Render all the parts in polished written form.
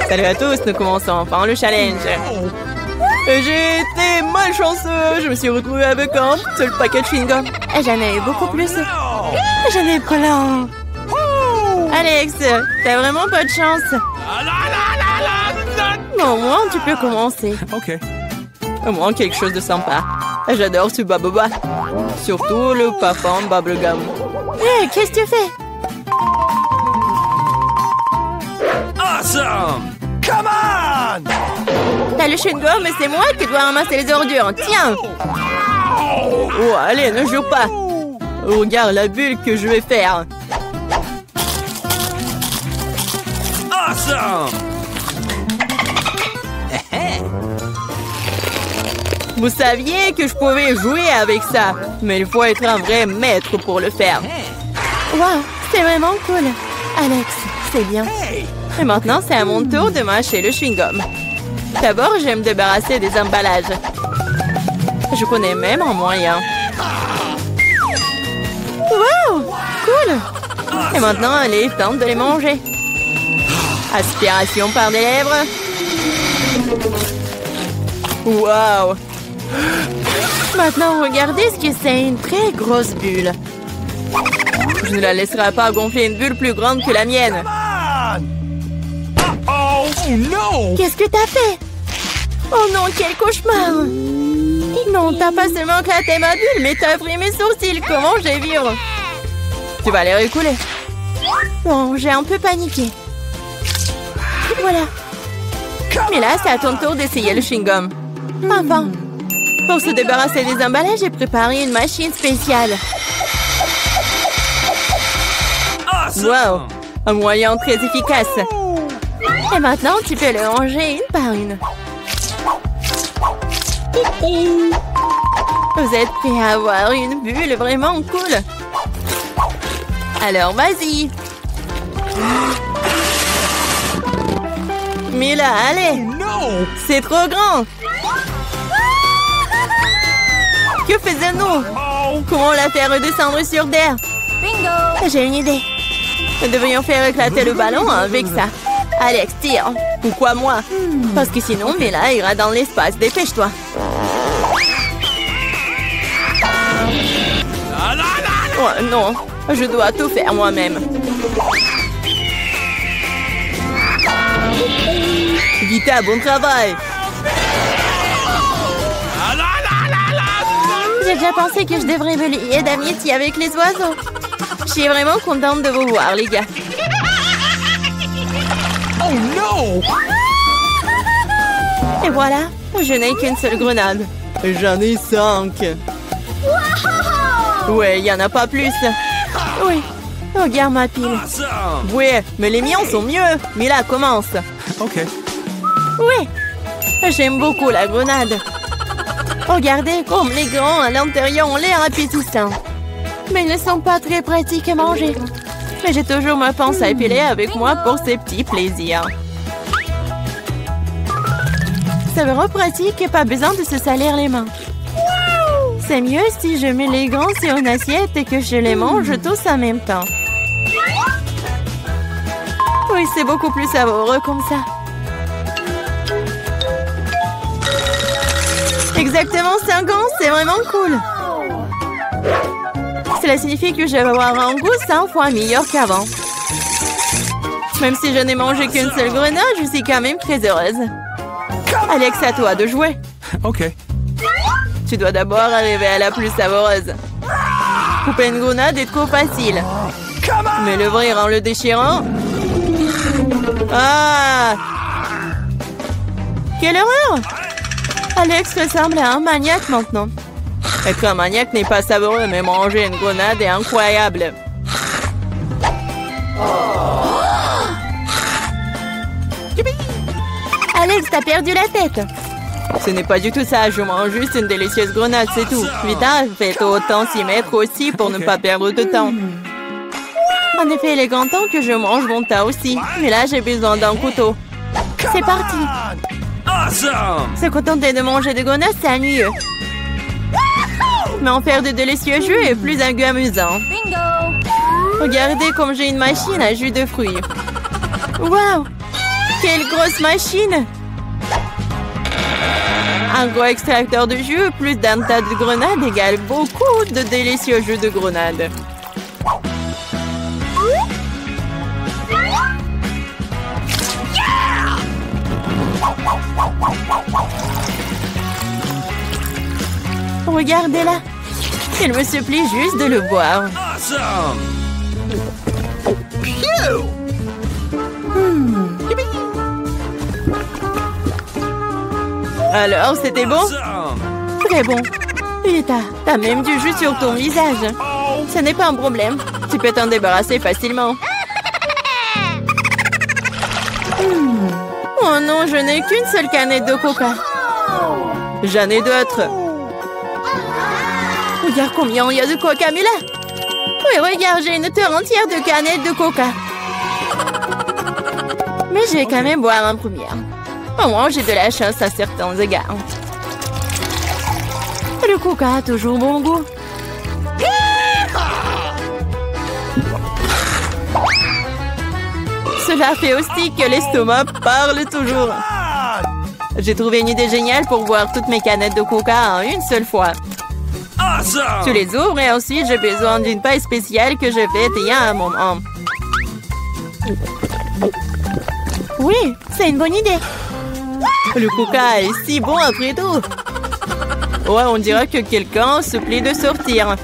Salut à tous, nous commençons enfin le challenge. J'ai été malchanceux, je me suis retrouvée avec un seul paquet de chewing-gum. Et j'en ai eu beaucoup plus. J'en ai plein. Alex, t'as vraiment pas de chance. Non, au moins tu peux commencer. Ok. Au moins quelque chose de sympa. J'adore ce baboba. Surtout le parfum bubblegum. Hé, qu'est-ce que tu fais? Awesome! Come on! T'as le chewing-gum, mais c'est moi qui dois ramasser les ordures. Tiens! Oh, allez, ne joue pas. Regarde la bulle que je vais faire. Awesome! Vous saviez que je pouvais jouer avec ça, mais il faut être un vrai maître pour le faire. Wow, c'est vraiment cool. Alex, c'est bien. Et maintenant, c'est à mon tour de mâcher le chewing-gum. D'abord, je vais me débarrasser des emballages. Je connais même un moyen. Wow, cool. Et maintenant, allez, tente de les manger. Aspiration par les lèvres. Wow. Maintenant, regardez ce que c'est, une très grosse bulle. Je ne la laisserai pas gonfler une bulle plus grande que la mienne. Oh no! Qu'est-ce que t'as fait? Oh non, quel cauchemar! Non, t'as pas seulement éclaté ma bulle, mais t'as pris mes sourcils. Comment je vais vivre? Tu vas les récouler. Bon, j'ai un peu paniqué. Voilà. Mais là, c'est à ton tour d'essayer le chewing-gum. Enfin. Pour se débarrasser des emballages, j'ai préparé une machine spéciale. Wow! Un moyen très efficace. Et maintenant, tu peux le ranger une par une. Vous êtes prêts à avoir une bulle vraiment cool? Alors, vas-y. Mais là, allez. C'est trop grand. Que faisons-nous? Comment la faire redescendre sur terre? Bingo! J'ai une idée. Nous devrions faire éclater le ballon avec ça. Alex, tire. Pourquoi moi? Parce que sinon, Mila ira dans l'espace. Dépêche-toi. Oh non, je dois tout faire moi-même. Vita, bon travail. J'ai déjà pensé que je devrais me lier d'amitié avec les oiseaux. Je suis vraiment contente de vous voir, les gars. Oh no! Et voilà, je n'ai qu'une seule grenade. J'en ai 5. Ouais, il n'y en a pas plus. Oui, regarde ma pile. Awesome! Ouais, mais les miens sont mieux. Mais là, commence. Ok. Oui, j'aime beaucoup la grenade. Regardez comme les grands à l'intérieur ont l'air appétissants. Mais ils ne sont pas très pratiques à manger. Mais j'ai toujours ma pince à épiler avec moi pour ces petits plaisirs. C'est vraiment pratique et pas besoin de se salir les mains. C'est mieux si je mets les gants sur une assiette et que je les mange tous en même temps. Oui, c'est beaucoup plus savoureux comme ça. Exactement 5 ans, c'est vraiment cool. Cela signifie que je vais avoir un goût 100 fois meilleur qu'avant. Même si je n'ai mangé qu'une seule grenade, je suis quand même très heureuse. Alex, à toi de jouer. Ok. Tu dois d'abord arriver à la plus savoureuse. Couper une grenade est trop facile. Mais l'ouvrir en le déchirant... Ah! Quelle horreur! Alex ressemble à un maniaque maintenant. Être un maniaque n'est pas savoureux, mais manger une grenade est incroyable. Alex, t'as perdu la tête. Ce n'est pas du tout ça, je mange juste une délicieuse grenade, c'est tout. Vita, faites autant s'y mettre aussi pour ne pas perdre de temps. En effet, il est grand temps que je mange mon tas aussi. Mais là, j'ai besoin d'un couteau. C'est parti. Awesome! Se contenter de manger des grenades, c'est ennuyeux. Mais en faire de délicieux jus est plus un goût amusant. Regardez comme j'ai une machine à jus de fruits. Waouh! Quelle grosse machine! Un gros extracteur de jus plus d'un tas de grenades égale beaucoup de délicieux jus de grenades. Regardez-la! Il me supplie juste de le boire. Awesome! Alors, c'était bon? Awesome! Très bon. Et t'as même du jus sur ton visage. Ce n'est pas un problème. Tu peux t'en débarrasser facilement. Oh non, je n'ai qu'une seule canette de coca. J'en ai d'autres. Regarde combien il y a de coca, Mila. Oui, regarde, j'ai une terre entière de canettes de coca. Mais je vais quand même boire en première. Au moins, j'ai de la chance à certains égards. Le coca a toujours bon goût. Cela fait aussi que l'estomac parle toujours. J'ai trouvé une idée géniale pour boire toutes mes canettes de coca en une seule fois. Awesome! Tu les ouvres et ensuite j'ai besoin d'une paille spéciale que je vais il y a un moment. Oui, c'est une bonne idée. Le coca est si bon après tout. Ouais, on dirait que quelqu'un se plaît de sortir.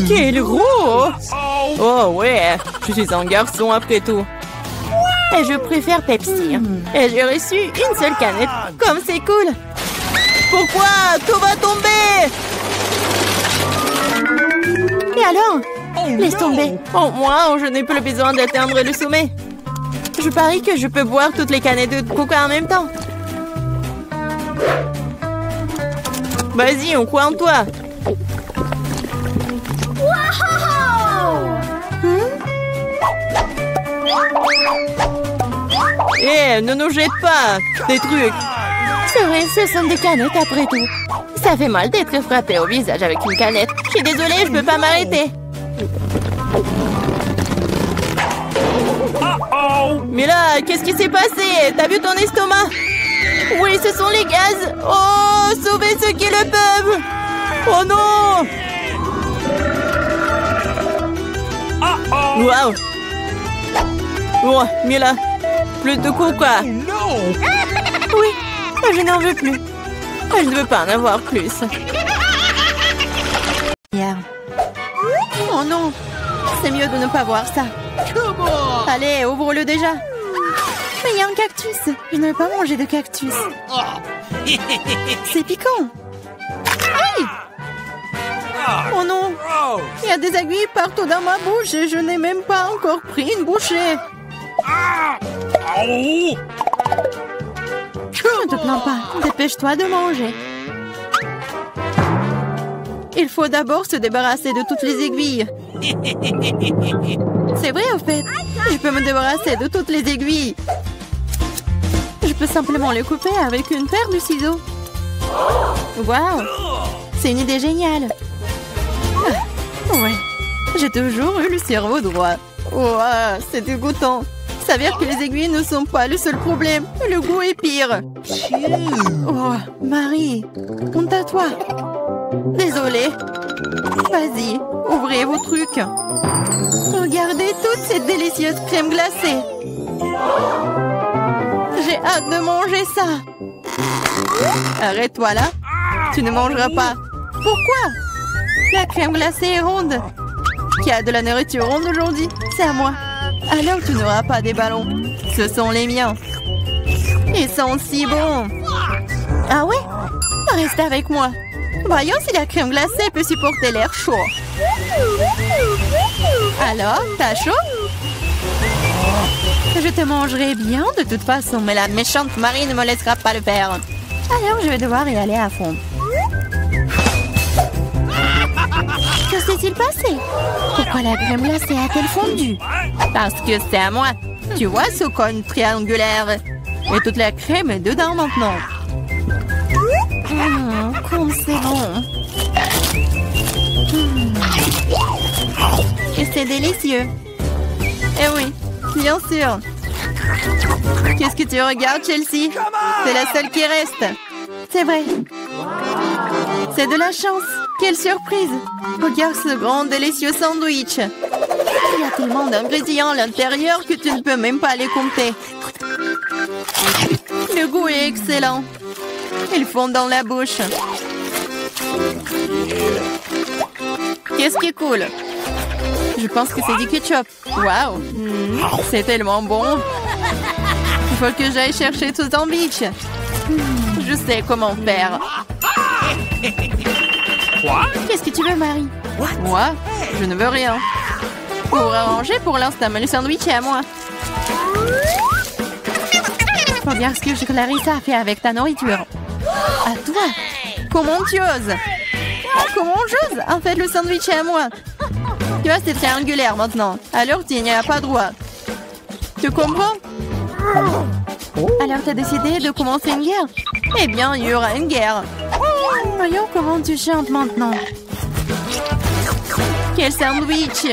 Quel gros! Oh ouais, je suis un garçon après tout. Et je préfère Pepsi. Et j'ai reçu une seule canette. Comme c'est cool. Pourquoi? Tout va tomber! Et alors? Laisse tomber. Au moins, je n'ai plus besoin d'atteindre le sommet. Je parie que je peux boire toutes les canettes de coca en même temps. Vas-y, on croit en toi. Ne nous jette pas des trucs. C'est vrai, ce sont des canettes après tout. Ça fait mal d'être frappé au visage avec une canette. Je suis désolée, je peux pas m'arrêter. Mais là, qu'est-ce qui s'est passé? T'as vu ton estomac? Oui, ce sont les gaz. Oh, sauvez ceux qui le peuvent. Oh non. Wow. Oh, Mila, plus de coca. Oui, je n'en veux plus. Je ne veux pas en avoir plus. Oh non, c'est mieux de ne pas voir ça. Allez, ouvre-le déjà. Mais il y a un cactus. Je ne veux pas manger de cactus. C'est piquant. Aïe! Oh non, il y a des aiguilles partout dans ma bouche et je n'ai même pas encore pris une bouchée. Ne te plains pas, dépêche-toi de manger. Il faut d'abord se débarrasser de toutes les aiguilles. C'est vrai, au fait. Je peux me débarrasser de toutes les aiguilles. Je peux simplement les couper avec une paire de ciseaux. Waouh! C'est une idée géniale. Ah, ouais, j'ai toujours eu le cerveau droit. Ouah, c'est dégoûtant. S'avère que les aiguilles ne sont pas le seul problème. Le goût est pire. Oh, Marie, honte à toi. Désolée. Vas-y, ouvrez vos trucs. Regardez toute cette délicieuse crème glacée. J'ai hâte de manger ça. Arrête-toi là. Tu ne mangeras pas. Pourquoi? La crème glacée est ronde. Qui a de la nourriture ronde aujourd'hui? C'est à moi. Alors tu n'auras pas des ballons. Ce sont les miens. Ils sont si bons. Ah ouais? Reste avec moi. Voyons si la crème glacée peut supporter l'air chaud. Alors, t'as chaud? Je te mangerai bien de toute façon, mais la méchante Marie ne me laissera pas le faire. Alors, je vais devoir y aller à fond. Que s'est-il passé? Pourquoi la crème glacée a-t-elle fondu? Parce que c'est à moi. Tu vois ce cône triangulaire? Et toute la crème est dedans maintenant. Comme c'est bon. c'est délicieux. Eh oui, bien sûr. Qu'est-ce que tu regardes, Chelsea? C'est la seule qui reste. C'est vrai. C'est de la chance. Quelle surprise. Regarde ce grand délicieux sandwich. Il y a tellement d'ingrédients à l'intérieur que tu ne peux même pas les compter. Le goût est excellent. Ils fondent dans la bouche. Qu'est-ce qui est cool? Je pense que c'est du ketchup. Waouh! C'est tellement bon. Il faut que j'aille chercher ce sandwich. Je sais comment faire. Qu'est-ce que tu veux, Marie? Moi? Je ne veux rien. Pour arranger pour l'instant, mais le sandwich est à moi. Regarde ce que Clarisse a fait avec ta nourriture. À toi? Comment tu oses? Comment j'ose? En fait, le sandwich est à moi. Tu vois, c'est triangulaire maintenant. Alors, tu n'y as pas droit. Tu comprends? Alors, tu as décidé de commencer une guerre? Eh bien, il y aura une guerre. Voyons comment tu chantes maintenant. Quel sandwich!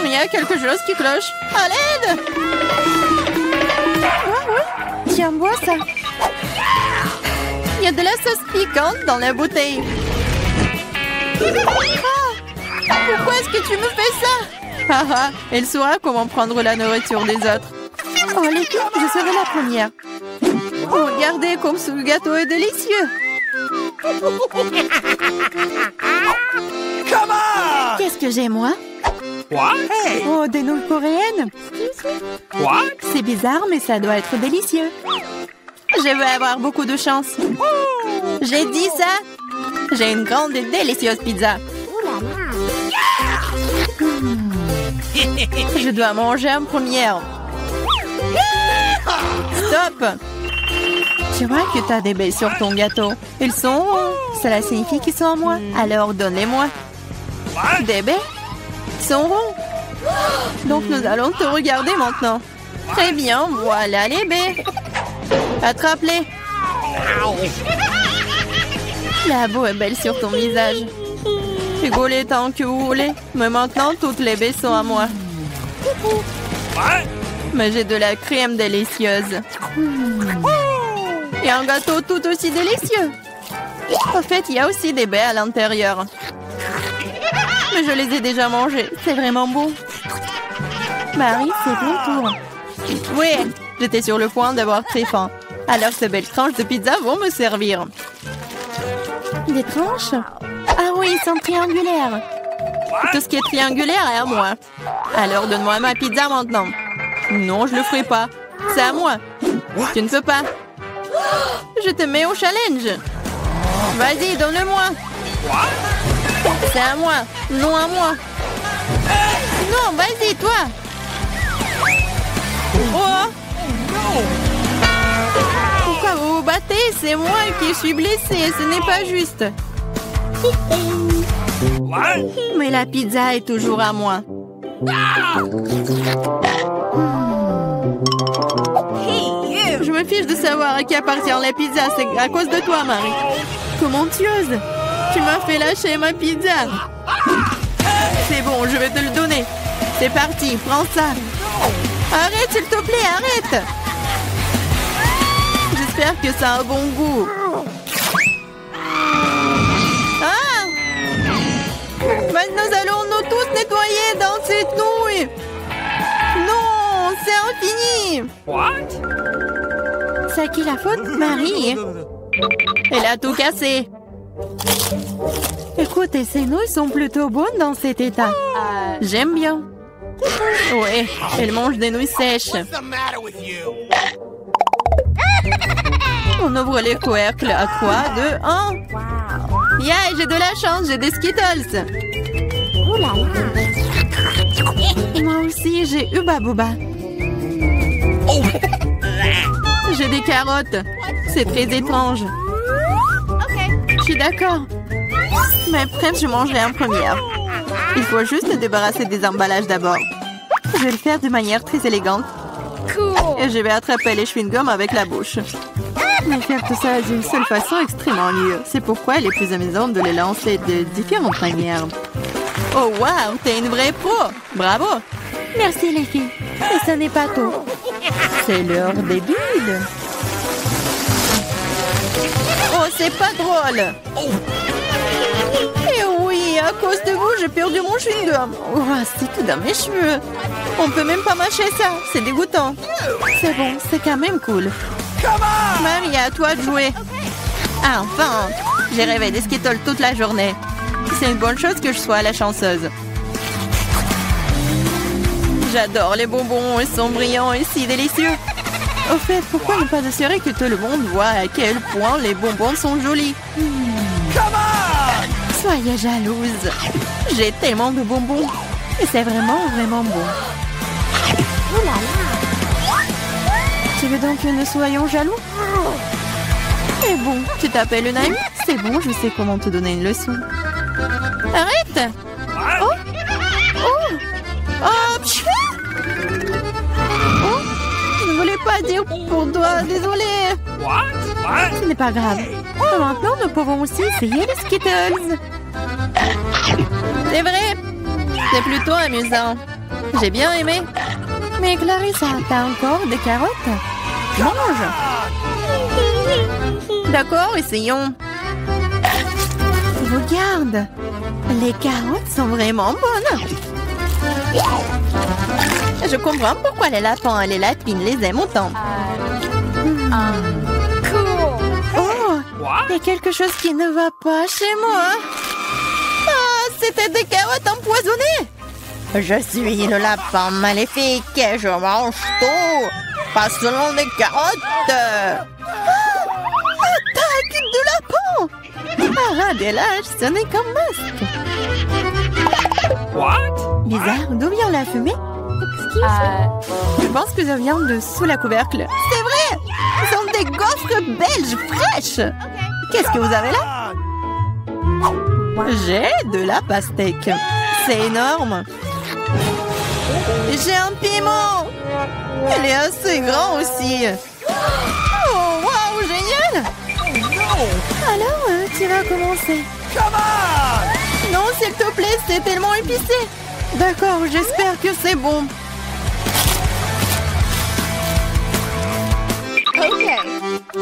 Il y a quelque chose qui cloche. À l'aide! Tiens, bois ça. Il y a de la sauce piquante dans la bouteille. Pourquoi est-ce que tu me fais ça? Haha, elle saura comment prendre la nourriture des autres. Oh, l'équipe, je serai la première. Regardez comme ce gâteau est délicieux. Qu'est-ce que j'ai, moi? Oh, des nouilles coréennes. C'est bizarre, mais ça doit être délicieux. Je vais avoir beaucoup de chance. J'ai dit ça. J'ai une grande et délicieuse pizza. Je dois manger en première. Stop! Tu vois que tu as des baies sur ton gâteau. Ils sont ronds. Cela signifie qu'ils sont à moi. Alors donne-les-moi. Des baies? Ils sont ronds. Donc nous allons te regarder maintenant. Très bien, voilà les baies. Attrape-les. La boue est belle sur ton visage. Rigolez tant que vous voulez. Mais maintenant, toutes les baies sont à moi. Mais j'ai de la crème délicieuse. Et un gâteau tout aussi délicieux. En fait, il y a aussi des baies à l'intérieur. Mais je les ai déjà mangées. C'est vraiment bon. Marie, c'est ton tour. Oui, j'étais sur le point d'avoir très faim. Alors ces belles tranches de pizza vont me servir. Des tranches? Ah oui, ils sont triangulaires. Tout ce qui est triangulaire est à moi. Alors donne-moi ma pizza maintenant. Non, je le ferai pas. C'est à moi. Tu ne peux pas. Je te mets au challenge. Vas-y, donne-le-moi. C'est à moi. Non à moi. Non, vas-y, toi. Oh. Pourquoi vous vous battez? C'est moi qui suis blessée. Ce n'est pas juste. Mais la pizza est toujours à moi. Je me fiche de savoir à qui appartient la pizza. C'est à cause de toi, Marie. Comment tu oses? Tu m'as fait lâcher ma pizza. C'est bon, je vais te le donner. C'est parti, prends ça. Arrête, s'il te plaît, arrête. J'espère que ça a un bon goût. Ah! Maintenant, nous allons nous tous nettoyer dans cette nouille. Non, c'est infini. C'est à qui la faute? Marie. Elle a tout cassé. Écoutez, ces nouilles sont plutôt bonnes dans cet état. J'aime bien. Ouais, elle mange des nouilles sèches. On ouvre les couvercles à 3, 2, 1. Yeah, j'ai de la chance, j'ai des Skittles. Moi aussi, j'ai Hubba Bubba. J'ai des carottes. C'est très étrange. Je suis d'accord. Mais après, je mangerai en première. Il faut juste se débarrasser des emballages d'abord. Je vais le faire de manière très élégante. Et je vais attraper les chewing-gums avec la bouche. Mais faire tout ça d'une seule façon est extrêmement dur. C'est pourquoi il est plus amusant de les lancer de différentes manières. Oh wow, t'es une vraie pro! Bravo! Merci les filles. Mais ce n'est pas tout. C'est l'heure des bulles. Oh, c'est pas drôle! Et oui, à cause de vous, j'ai perdu mon chewing-gum. Oh, c'est tout dans mes cheveux. On peut même pas mâcher ça. C'est dégoûtant. C'est bon, c'est quand même cool. Mamie, à toi de jouer. Ah, enfin! J'ai rêvé des Skittles toute la journée. C'est une bonne chose que je sois la chanceuse. J'adore les bonbons, ils sont brillants et si délicieux. Au fait, pourquoi ne pas assurer que tout le monde voit à quel point les bonbons sont jolis? Soyez jalouse. J'ai tellement de bonbons. Et c'est vraiment, vraiment bon. Oh là là. Tu veux donc que nous soyons jaloux? C'est bon, tu t'appelles une amie? C'est bon, je sais comment te donner une leçon. Arrête! Oh! Oh! Oh! Pfiou! Oh! Je ne voulais pas dire pour toi, désolée! Ce n'est pas grave. Maintenant, nous pouvons aussi essayer les Skittles. C'est vrai! C'est plutôt amusant. J'ai bien aimé. Mais Clarissa, t'as encore des carottes? Mange! D'accord, essayons. Regarde! Les carottes sont vraiment bonnes. Je comprends pourquoi les lapins et les lapines les aiment autant. Oh! Il y a quelque chose qui ne va pas chez moi. Ah, c'était des carottes empoisonnées. Je suis le lapin maléfique et je mange tout. Pas seulement des carottes. Attaque de lapin! Ah, des lâches, ce n'est qu'un masque. What? Bizarre, d'où vient la fumée? Je pense que ça vient de sous la couvercle. C'est vrai! Ce sont des gaufres belges fraîches. Qu'est-ce que vous avez là? J'ai de la pastèque. C'est énorme. J'ai un piment. Elle est assez grand aussi. Oh, waouh, génial! Alors, tu vas commencer. Non, s'il te plaît, c'est tellement épicé. D'accord, j'espère que c'est bon.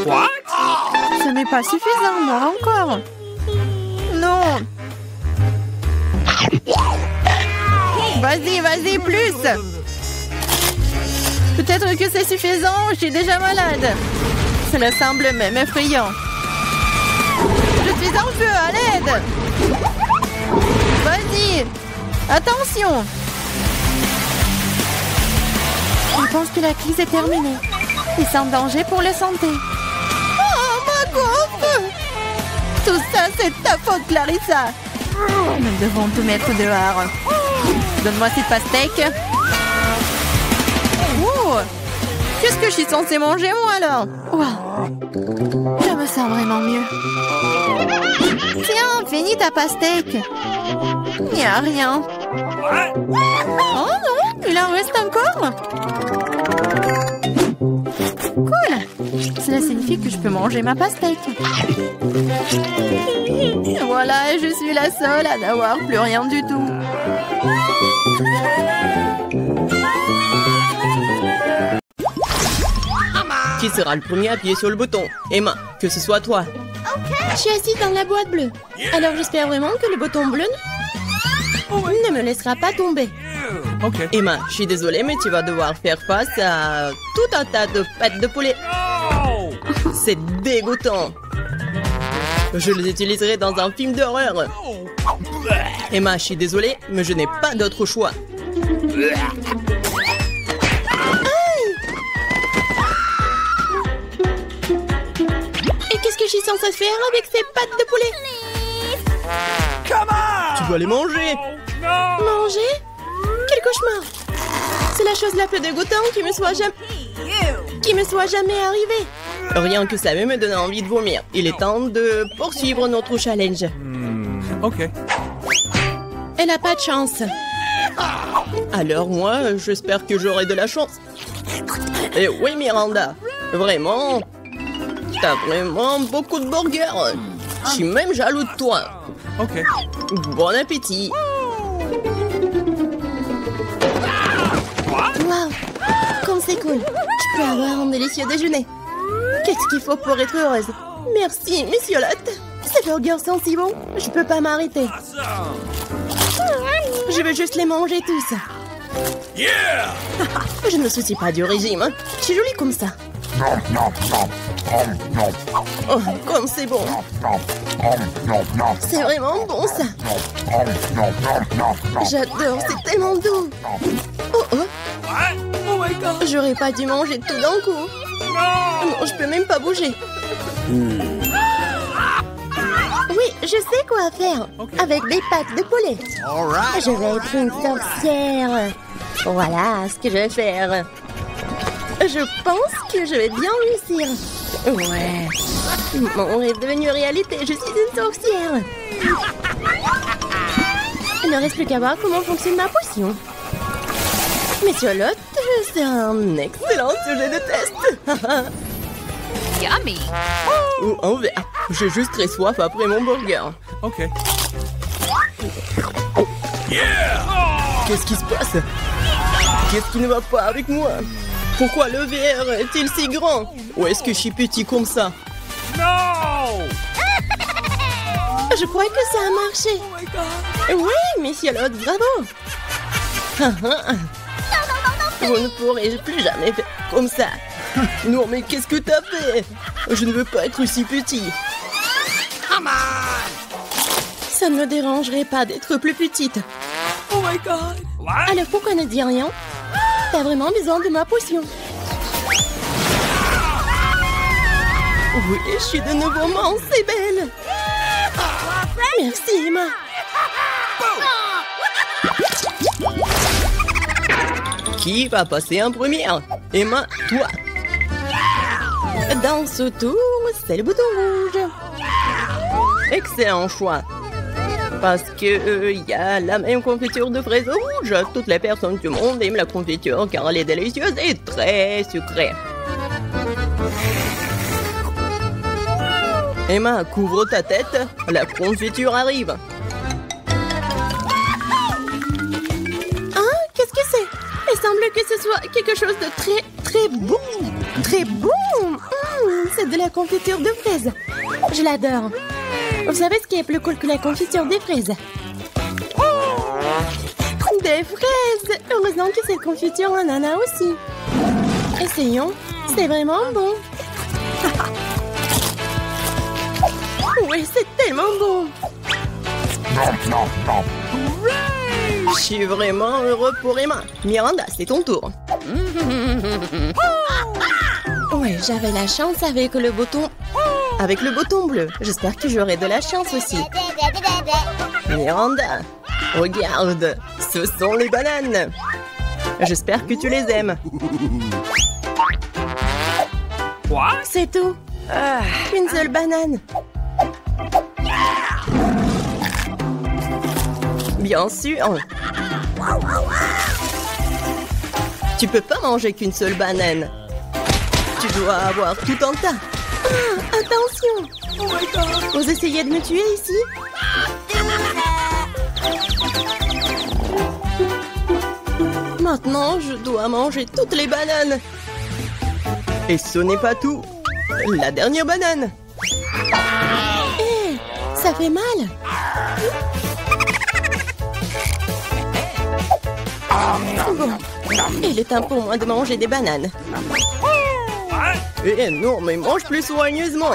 What? Ce n'est pas suffisant, moi encore. Non. Vas-y, vas-y, plus. Peut-être que c'est suffisant, je suis déjà malade. Cela semble même effrayant. Je suis en feu, à l'aide. Vas-y. Attention. Je pense que la crise est terminée. Et sans danger pour la santé. Oh, ma gaufre! Tout ça, c'est ta faute, Clarissa. Nous devons tout mettre dehors. Donne-moi cette pastèque. Oh! Qu'est-ce que je suis censée manger, moi, alors? Wow. Je me sens vraiment mieux. Tiens, finis ta pastèque. Il n'y a rien. Oh non, il en reste encore. Cool. Cela signifie que je peux manger ma pastèque. Voilà, je suis la seule à n'avoir plus rien du tout. Qui sera le premier à appuyer sur le bouton? Emma, que ce soit toi. Je suis assise dans la boîte bleue. Alors j'espère vraiment que le bouton bleu ne me laissera pas tomber. Okay. Emma, je suis désolée, mais tu vas devoir faire face à tout un tas de pattes de poulet. Oh! C'est dégoûtant. Je les utiliserai dans un film d'horreur. Emma, je suis désolée, mais je n'ai pas d'autre choix. Et qu'est-ce que je suis censée faire avec ces pattes de poulet? Tu dois les manger. Manger? Quel cauchemar! C'est la chose la plus dégoûtante qui me soit jamais arrivée. Rien que ça me donne envie de vomir. Il est temps de poursuivre notre challenge. Ok. Elle n'a pas de chance. Alors moi, j'espère que j'aurai de la chance. Et oui, Miranda, vraiment, T'as vraiment beaucoup de burgers. Je suis même jaloux de toi. Okay. Bon appétit. Waouh, comme c'est cool. Je peux avoir un délicieux déjeuner. Qu'est-ce qu'il faut pour être heureuse? Merci, Monsieur Lot. Ces burgers sont si bons, je peux pas m'arrêter. Je veux juste les manger tous. Yeah! Je ne me soucie pas du régime. Hein. Je suis jolie comme ça. Oh, comme c'est bon. C'est vraiment bon ça. J'adore, c'est tellement doux. Oh oh, What? Oh my god! j'aurais pas dû manger tout d'un coup. No! Non, je peux même pas bouger. Oui, je sais quoi faire. Ok. Avec des pattes de poulet. All right. Je vais être une sorcière. Voilà ce que je vais faire. Je pense que je vais bien réussir. Ouais. Mon rêve est devenu réalité. Je suis une sorcière. Il ne reste plus qu'à voir comment fonctionne ma potion. Monsieur Lot, c'est un excellent sujet de test. Yummy. Ou un verre. J'ai juste très soif après mon burger. Okay. Yeah! Qu'est-ce qui se passe? Qu'est-ce qui ne va pas avec moi? Pourquoi le verre est-il si grand? Ou est-ce que je suis petit comme ça? No! Je crois que ça a marché. Oh my god! Oui, Monsieur Lot, bravo. Vous ne pourrez plus jamais faire comme ça. Non, mais qu'est-ce que t'as fait? Je ne veux pas être si petit. Ça ne me dérangerait pas d'être plus petite. Oh my god! What? Alors pourquoi ne dis rien? T'as vraiment besoin de ma potion. Oui, je suis de nouveau mince et belle. Merci, Emma. Qui va passer en première? Emma, toi. Dans ce tour, c'est le bouton rouge. Excellent choix. Parce que y a la même confiture de fraises rouges. Toutes les personnes du monde aiment la confiture car elle est délicieuse et très sucrée. Emma, couvre ta tête. La confiture arrive. Ah, qu'est-ce que c'est? Il semble que ce soit quelque chose de très, très bon. Très bon. C'est de la confiture de fraises. Je l'adore. Vous savez ce qui est plus cool que la confiture des fraises? Des fraises! Heureusement que cette confiture en en a aussi. Essayons. C'est vraiment bon. Oui, c'est tellement bon. Je suis vraiment heureux pour Emma. Miranda, c'est ton tour. Ouais, j'avais la chance avec le bouton bleu. J'espère que j'aurai de la chance aussi. Miranda, regarde, ce sont les bananes. J'espère que tu les aimes. What? C'est tout. Une seule banane. Bien sûr. Tu peux pas manger qu'une seule banane. Tu dois avoir tout un tas. Attention. Oh my god! Vous essayez de me tuer ici? Maintenant, je dois manger toutes les bananes. Et ce n'est pas tout. La dernière banane. Hé, ça fait mal. Bon, il est temps pour moi de manger des bananes. What? Eh non, mais mange plus soigneusement.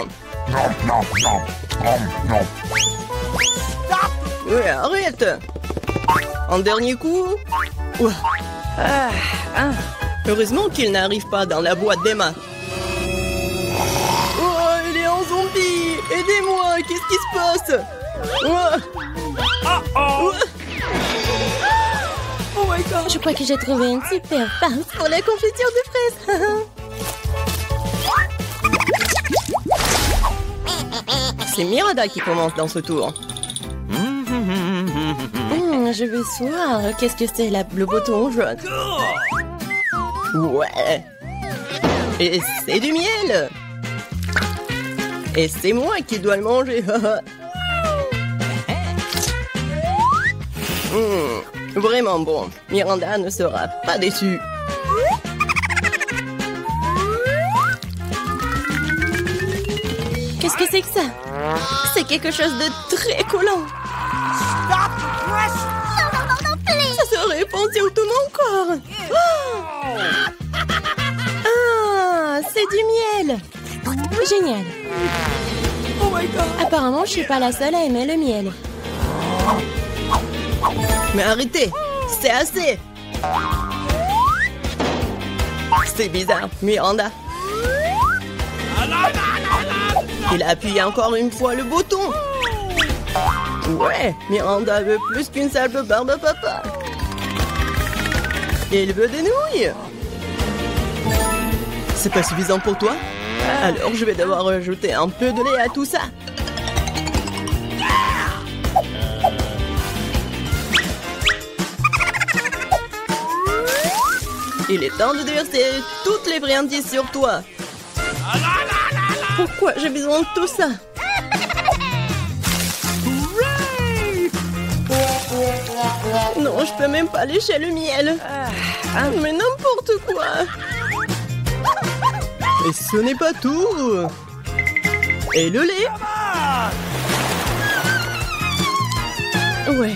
Ouais, arrête. Un dernier coup. Ouah. Heureusement qu'il n'arrive pas dans la boîte d'Emma. Oh, il est en zombie. Aidez-moi, qu'est-ce qui se passe? Ouah. Uh-oh! Ouah. Oh my god! Je crois que j'ai trouvé une super farce pour la confiture de fraises. C'est Miranda qui commence dans ce tour. Je vais voir. Qu'est-ce que c'est le bouton jaune? Ouais. Et c'est du miel. Et c'est moi qui dois le manger. Vraiment bon. Miranda ne sera pas déçue. Qu'est-ce que c'est que ça? C'est quelque chose de très collant. Ça se répand sur tout mon corps. Ah, c'est du miel. Génial. Oh my god. Apparemment, je suis pas la seule à aimer le miel. Mais arrêtez, c'est assez. C'est bizarre, Miranda. Il a appuyé encore une fois le bouton. Ouais, Miranda veut plus qu'une simple barbe à papa. Il veut des nouilles. C'est pas suffisant pour toi? Alors je vais devoir rajouter un peu de lait à tout ça. Il est temps de déverser toutes les friandises sur toi. Pourquoi j'ai besoin de tout ça? Non, je peux même pas lécher le miel. Mais n'importe quoi. Et ce n'est pas tout. Et le lait? Ouais.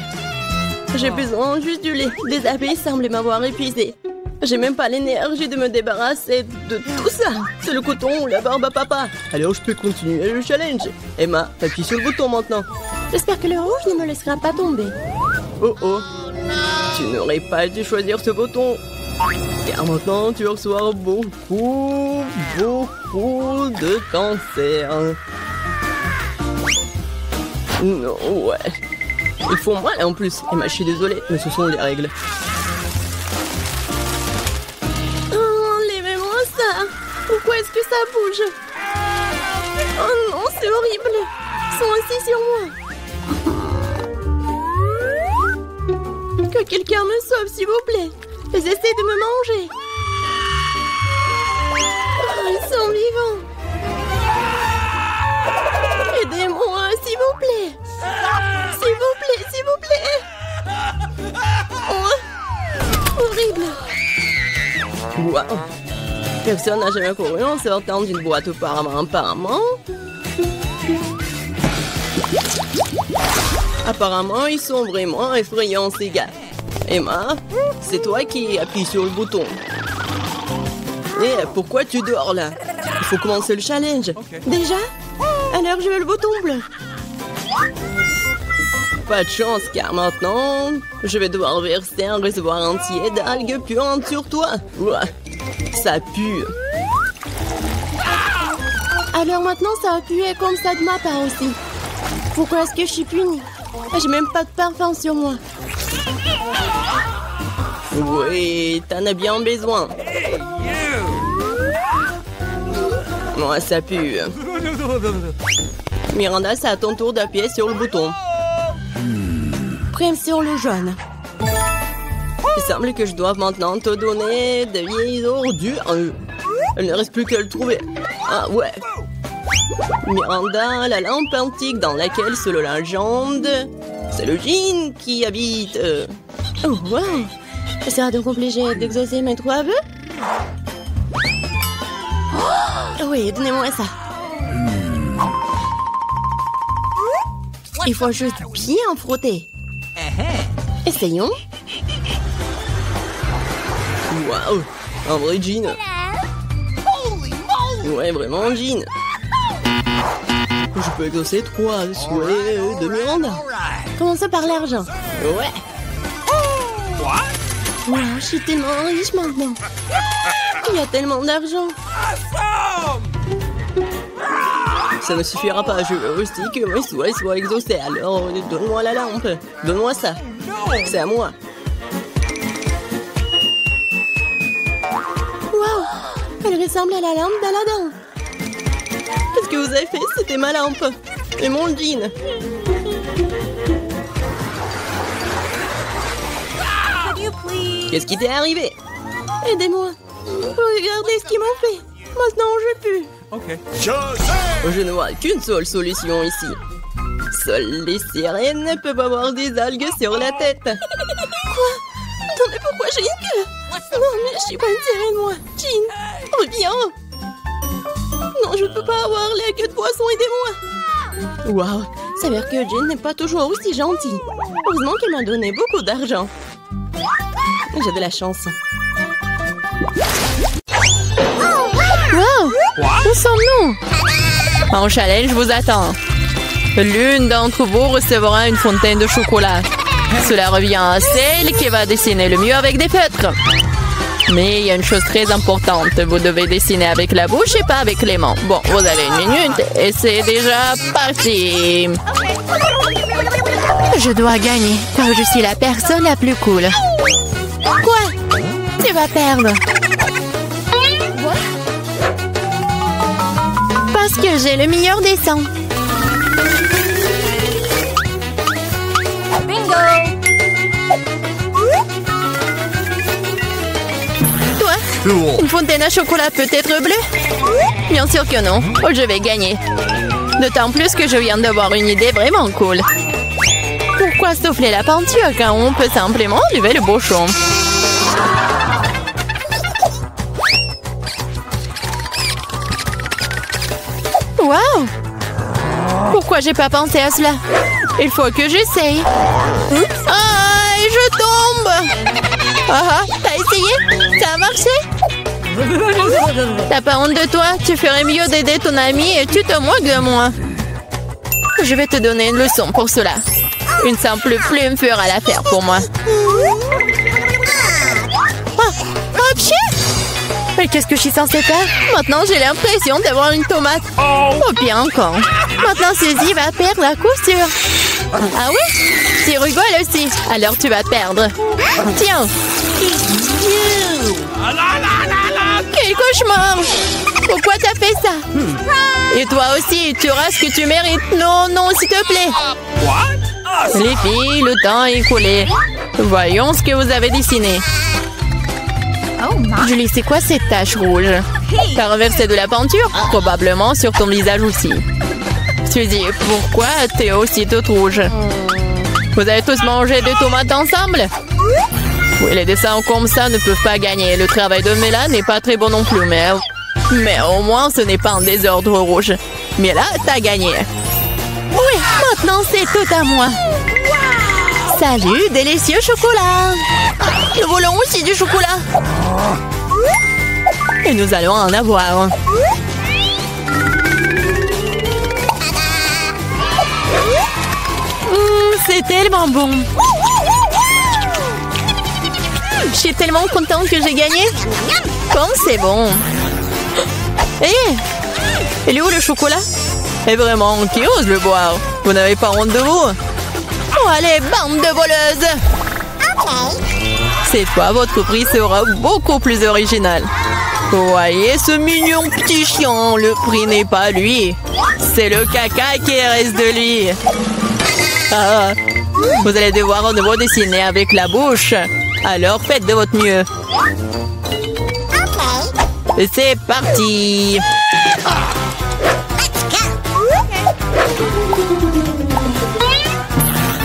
J'ai besoin juste du lait. Des abeilles semblent m'avoir épuisé. J'ai même pas l'énergie de me débarrasser de tout ça. C'est le coton ou la barbe à papa. Alors je peux continuer le challenge. Emma, appuie sur le bouton maintenant. J'espère que le rouge ne me laissera pas tomber. Oh oh. Tu n'aurais pas dû choisir ce bouton. Car maintenant tu reçois beaucoup de cancer. Non, ouais. Ils font mal en plus. Emma, je suis désolée, mais ce sont les règles. Enlevez-moi ça. Pourquoi est-ce que ça bouge? Oh non, c'est horrible. Ils sont assis sur moi. Que quelqu'un me sauve, s'il vous plaît. Ils essaient de me manger. Oh, ils sont vivants. Aidez-moi, s'il vous plaît. S'il vous plaît, s'il vous plaît. Oh, horrible. Wow. Personne n'a jamais couru en sortant d'une boîte apparemment. Apparemment, ils sont vraiment effrayants, ces gars. Emma, c'est toi qui appuies sur le bouton. Et pourquoi tu dors là? Il faut commencer le challenge. Déjà? Alors je veux le bouton bleu. Pas de chance, car maintenant, je vais devoir verser un réservoir entier d'algues puantes sur toi. Ouah, ça pue. Alors maintenant, ça va puer comme ça de ma part aussi. Pourquoi est-ce que je suis punie? J'ai même pas de parfum sur moi. Oui, t'en as bien besoin. Moi, ça pue. Miranda, c'est à ton tour d'appuyer sur le bouton. Prime sur le jaune. Il semble que je doive maintenant te donner de vieilles ordures. Il ne reste plus qu'à le trouver. Ah ouais. Miranda, la lampe antique dans laquelle, selon la légende, c'est le djinn qui habite. Oh wow. Sera donc obligé d'exaucer mes 3 vœux? Oh, oui, donnez-moi ça. Il faut juste bien frotter. Essayons. Waouh, un vrai djinn. Ouais, vraiment un djinn. Je peux exaucer 3 souhaits de Miranda. Commençons par l'argent. Ouais. Wow, je suis tellement riche maintenant. Il y a tellement d'argent. Ça ne suffira pas, je veux aussi que mes souhaits soient exaucés. Alors, donne-moi la lampe. Donne-moi ça. C'est à moi. Wow, elle ressemble à la lampe d'Aladin. Qu'est-ce que vous avez fait? C'était ma lampe. Et mon jean. Qu'est-ce qui t'est arrivé? Aidez-moi. Regardez ce qu'ils m'ont fait. Maintenant, je pue. Je ne vois qu'une seule solution ici. Seules les sirènes peuvent avoir des algues sur la tête. Quoi? Attendez, pourquoi j'ai une queue? Non, mais je suis pas une sirène, moi. Jean, reviens. Non, je ne peux pas avoir la queue de poisson, aidez-moi. Waouh, ça veut dire que Jean n'est pas toujours aussi gentille. Heureusement qu'elle m'a donné beaucoup d'argent. J'ai de la chance. Wow! Où sommes-nous? En challenge vous attend. L'une d'entre vous recevra une fontaine de chocolat. Cela revient à celle qui va dessiner le mieux avec des feutres. Mais il y a une chose très importante. Vous devez dessiner avec la bouche et pas avec les mains. Bon, vous avez 1 minute et c'est déjà parti. Je dois gagner car je suis la personne la plus cool. Quoi? Tu vas perdre. Parce que j'ai le meilleur dessin. Bingo! Toi, une fontaine à chocolat peut être bleue? Bien sûr que non. Oh, je vais gagner. D'autant plus que je viens d'avoir une idée vraiment cool. Pourquoi souffler la peinture quand on peut simplement lever le bouchon? Wow! Pourquoi j'ai pas pensé à cela? Il faut que j'essaye. Ah, et je tombe! Ah, t'as essayé? Ça a marché? T'as pas honte de toi? Tu ferais mieux d'aider ton ami et tu te moques de moi. Je vais te donner une leçon pour cela. Une simple plume fera l'affaire pour moi. Ah, hop, mais qu'est-ce que je suis censée faire? Maintenant, j'ai l'impression d'avoir une tomate. Oh, bien encore. Maintenant, Suzy va perdre la couture. Ah oui? Tu rigoles aussi. Alors, tu vas perdre. Tiens. Quel cauchemar! Pourquoi t'as fait ça? Et toi aussi, tu auras ce que tu mérites. Non, non, s'il te plaît. Les filles, le temps est écoulé. Voyons ce que vous avez dessiné. Julie, c'est quoi cette tache rouge? T'as renversé de la peinture? Probablement sur ton visage aussi. Suzy, pourquoi t'es aussi toute rouge? Vous avez tous mangé des tomates ensemble? Oui, les dessins comme ça ne peuvent pas gagner. Le travail de Mela n'est pas très bon non plus, mais au moins ce n'est pas un désordre rouge. Mais là, t'as gagné. Oui, maintenant c'est tout à moi. Salut, délicieux chocolat. Nous voulons aussi du chocolat. Et nous allons en avoir. C'est tellement bon. Je suis tellement contente que j'ai gagné. Comme c'est bon. Il est où le chocolat? Et vraiment, qui ose le boire? Vous n'avez pas honte de vous? Oh, allez, bande de voleuses! Cette fois, votre prix sera beaucoup plus original. Voyez ce mignon petit chien, le prix n'est pas lui. C'est le caca qui reste de lui. Ah, vous allez devoir à nouveau dessiner avec la bouche. Alors faites de votre mieux. C'est parti.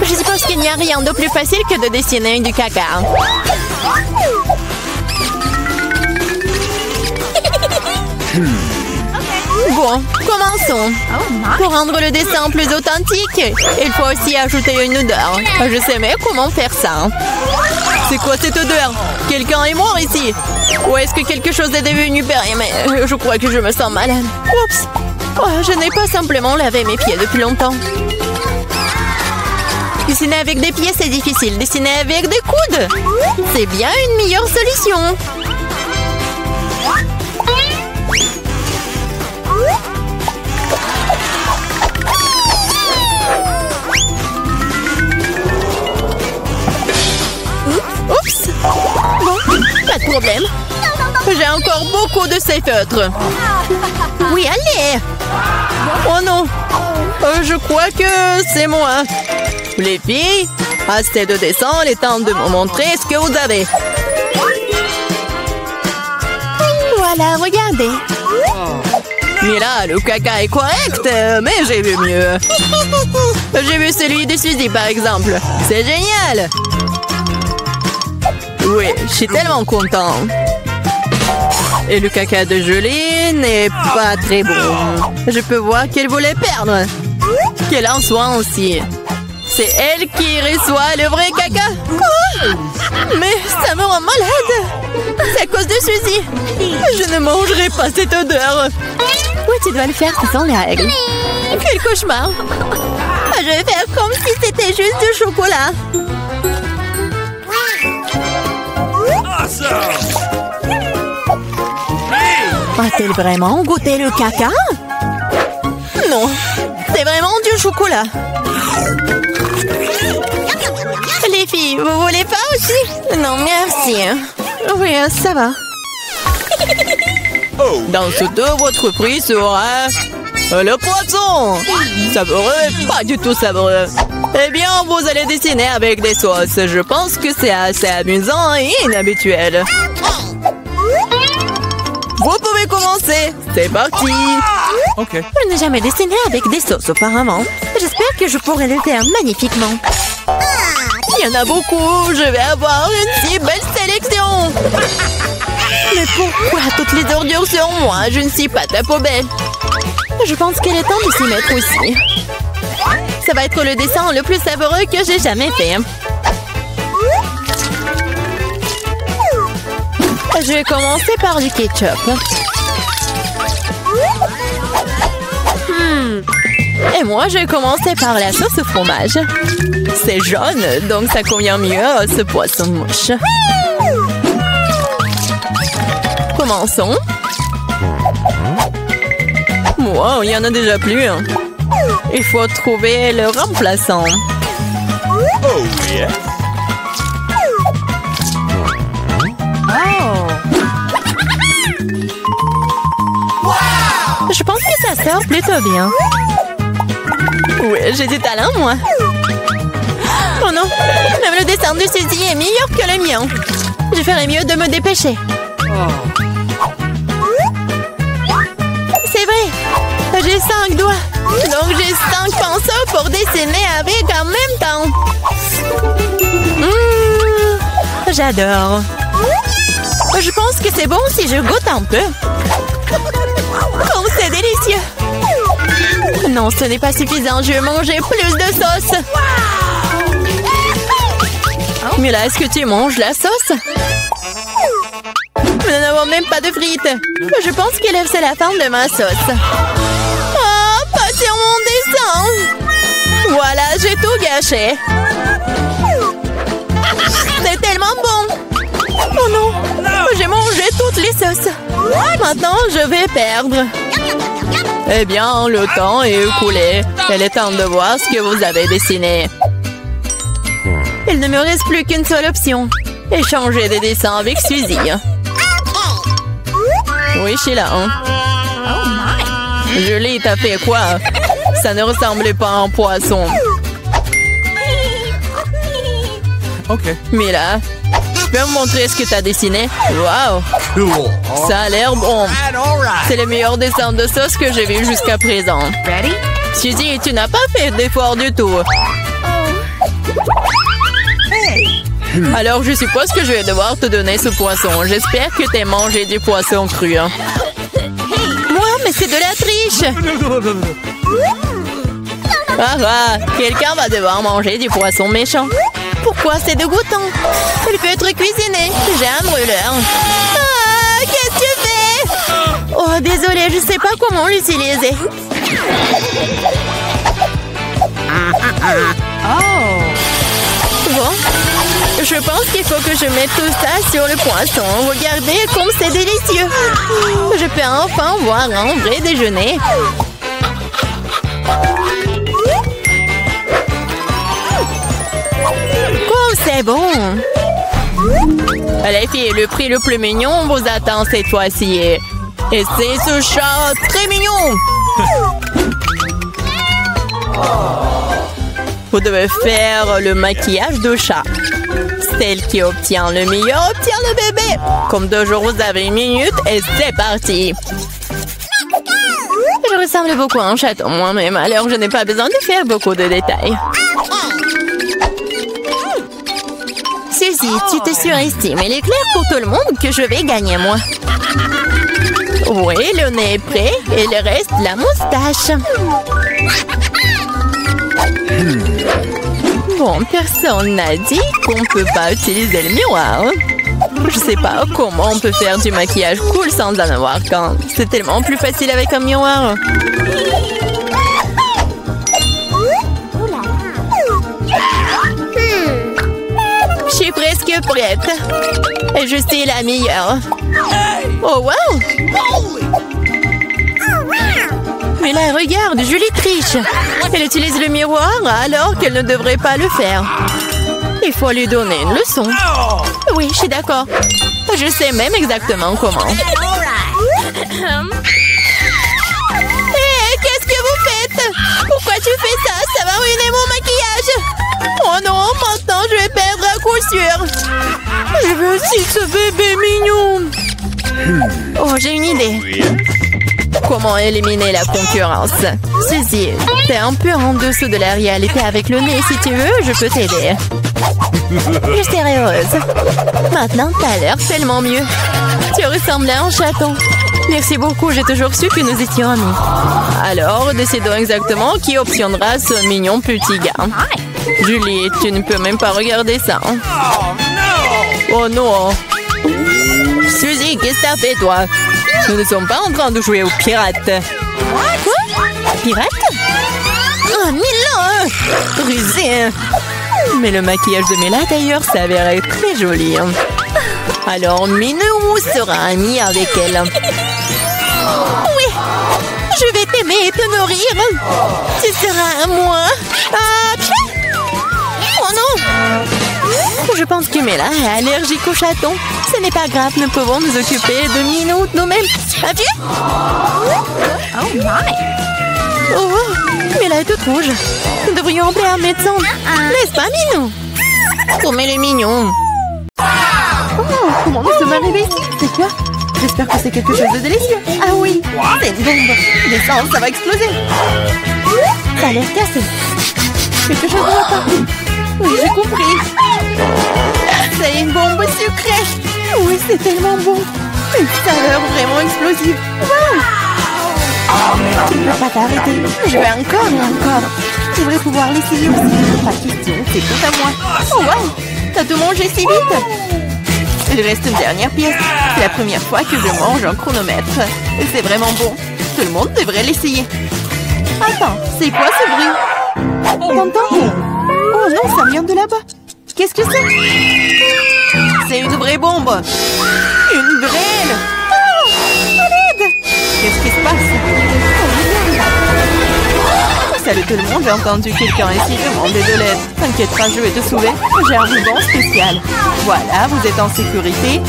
Je suppose qu'il n'y a rien de plus facile que de dessiner du caca. Bon, commençons. Pour rendre le dessin plus authentique, il faut aussi ajouter une odeur. Je sais mais comment faire ça. C'est quoi cette odeur? Quelqu'un est mort ici? Ou est-ce que quelque chose est devenu périlleux? Mais je crois que je me sens malade. Oups! Oh, je n'ai pas simplement lavé mes pieds depuis longtemps. Dessiner avec des pieds, c'est difficile. Dessiner avec des coudes, c'est bien une meilleure solution. Oups! Bon, pas de problème. J'ai encore beaucoup de ces feutres. Oui, allez! Oh non! Je crois que c'est moi. Les filles, assez de dessin, il est temps de me montrer ce que vous avez. Voilà, regardez. Mila, le caca est correct, mais j'ai vu mieux. J'ai vu celui de Suzy, par exemple. C'est génial. Oui, je suis tellement content. Et le caca de Julie n'est pas très bon. Je peux voir qu'elle voulait perdre. Qu'elle en soit aussi. C'est elle qui reçoit le vrai caca. Quoi? Mais ça me rend malade. C'est à cause de Suzy. Je ne mangerai pas cette odeur. Oui, tu dois le faire, ce sont les règles. Quel cauchemar. Je vais faire comme si c'était juste du chocolat. A-t-elle vraiment goûté le caca? Non, c'est vraiment du chocolat. Les filles, vous voulez pas aussi? Non, merci. Oui, ça va. Dans ce dos, votre prix sera le poisson. Savoureux, pas du tout savoureux. Eh bien, vous allez dessiner avec des sauces. Je pense que c'est assez amusant et inhabituel. Vous pouvez commencer. C'est parti. Ok. Je n'ai jamais dessiné avec des sauces auparavant. J'espère que je pourrai le faire magnifiquement. Il y en a beaucoup. Je vais avoir une si belle sélection. Mais pourquoi toutes les ordures sur moi? Je ne suis pas ta poubelle. Je pense qu'il est temps de s'y mettre aussi. Ça va être le dessin le plus savoureux que j'ai jamais fait. Je vais commencer par du ketchup. Et moi, je vais commencer par la sauce au fromage. C'est jaune, donc ça convient mieux à ce poisson mouche. Commençons. Wow, il y en a déjà plus. Il faut trouver le remplaçant. Oh, yeah. Je pense que ça sort plutôt bien. Oui, j'ai du talent, moi. Oh non, même le dessin de Suzy est meilleur que le mien. Je ferais mieux de me dépêcher. C'est vrai, j'ai 5 doigts. Donc j'ai 5 pinceaux pour dessiner avec en même temps. J'adore. Je pense que c'est bon si je goûte un peu. Oh, c'est délicieux! Non, ce n'est pas suffisant. Je vais manger plus de sauce. Mais là, est-ce que tu manges la sauce? Nous n'avons même pas de frites. Je pense que c'est la fin de ma sauce. Oh, pas sur mon dessin! Voilà, j'ai tout gâché. C'est tellement bon! Oh non! J'ai mangé toutes les sauces. Maintenant, je vais perdre. Eh bien, le temps est écoulé. Il est temps de voir ce que vous avez dessiné. Il ne me reste plus qu'une seule option. Échanger des dessins avec Suzy. Oui, je suis là. Julie, t'as fait quoi? Ça ne ressemblait pas à un poisson. Ok. Mila, tu peux me montrer ce que tu as dessiné? Wow! Cool. Ça a l'air bon. C'est le meilleur dessin de sauce que j'ai vu jusqu'à présent. Ready? Suzy, tu n'as pas fait d'effort du tout. Alors, je suppose que je vais devoir te donner ce poisson. J'espère que tu as mangé du poisson cru. Moi, mais c'est de la triche! Ah, quelqu'un va devoir manger du poisson méchant. Pourquoi c'est dégoûtant? Il peut être cuisiné. J'ai un brûleur. Ah, qu'est-ce que tu fais? Oh, désolée, je sais pas comment l'utiliser. Bon, je pense qu'il faut que je mette tout ça sur le poisson. Regardez comme c'est délicieux. Je peux enfin voir un vrai déjeuner. Oh, c'est bon. Les filles, le prix le plus mignon vous attend cette fois-ci. Et c'est ce chat très mignon. Vous devez faire le maquillage de chat. Celle qui obtient le meilleur obtient le bébé. Comme toujours, vous avez une minute et c'est parti. ressemble beaucoup à un chaton moi-même, alors je n'ai pas besoin de faire beaucoup de détails. Suzy, tu te surestimes. Il est clair pour tout le monde que je vais gagner, moi. Oui, le nez est prêt et le reste, la moustache. Bon, personne n'a dit qu'on peut pas utiliser le miroir. Je sais pas comment on peut faire du maquillage cool sans en avoir qu'un. C'est tellement plus facile avec un miroir. Je suis presque prête. Et je suis la meilleure. Oh, wow! Mais là, regarde, Julie triche. Elle utilise le miroir alors qu'elle ne devrait pas le faire. Il faut lui donner une leçon. Oui, je suis d'accord. Je sais même exactement comment. Hé, qu'est-ce que vous faites? Pourquoi tu fais ça? Ça va ruiner mon maquillage. Oh non, maintenant je vais perdre à coup sûr. Je veux aussi ce bébé mignon. Oh, j'ai une idée. Comment éliminer la concurrence? Suzy, t'es un peu en dessous de la réalité avec le nez. Si tu veux, je peux t'aider. Je serai heureuse. Maintenant, t'as l'air tellement mieux. Tu ressembles à un chaton. Merci beaucoup, j'ai toujours su que nous étions amis. Alors, décidons exactement qui obtiendra ce mignon petit gars. Julie, tu ne peux même pas regarder ça. Oh non. Suzy, qu'est-ce que t'as fait, toi? Nous ne sommes pas en train de jouer aux pirates. Quoi? Pirates? Oh, Mila! Rusé! Mais le maquillage de Mila, d'ailleurs, s'avérait très joli. Alors, Minou sera amie avec elle. Oui! Je vais t'aimer et te nourrir. Tu seras à moi. Oh non! Je pense que Mila est allergique aux chatons. Ce n'est pas grave, nous pouvons nous occuper de Minou nous-mêmes. As-tu? Oh my! Oh, Mila est toute rouge. Nous devrions appeler un médecin. N'est-ce pas, Minou? Comme elle est mignon. Oh, comment nous sommes arrivés ici? C'est quoi? J'espère que c'est quelque chose de délicieux. Ah oui, c'est une bombe. Descends, ça va exploser. Ça a l'air cassé. Quelque chose ne va pas. Oui, j'ai compris. C'est une bombe sucrée. Oui, c'est tellement bon. Une saveur vraiment explosive. Wow! Tu ne peux pas t'arrêter. Je vais encore et encore. Tu devrais pouvoir l'essayer aussi. Pas question, c'est tout à moi. Oh wow! T'as tout mangé si vite. Il reste une dernière pièce. C'est la première fois que je mange un chronomètre. Et c'est vraiment bon. Tout le monde devrait l'essayer. Attends, c'est quoi ce bruit? T'entends? Oh non, ça vient de là-bas. Qu'est-ce que c'est? C'est une vraie bombe. Une vraie. Oh, à l'aide! Qu'est-ce qui se passe? Salut tout le monde, j'ai entendu quelqu'un ici demander de l'aide. T'inquiète pas, je vais te sauver. J'ai un ruban spécial. Voilà, vous êtes en sécurité.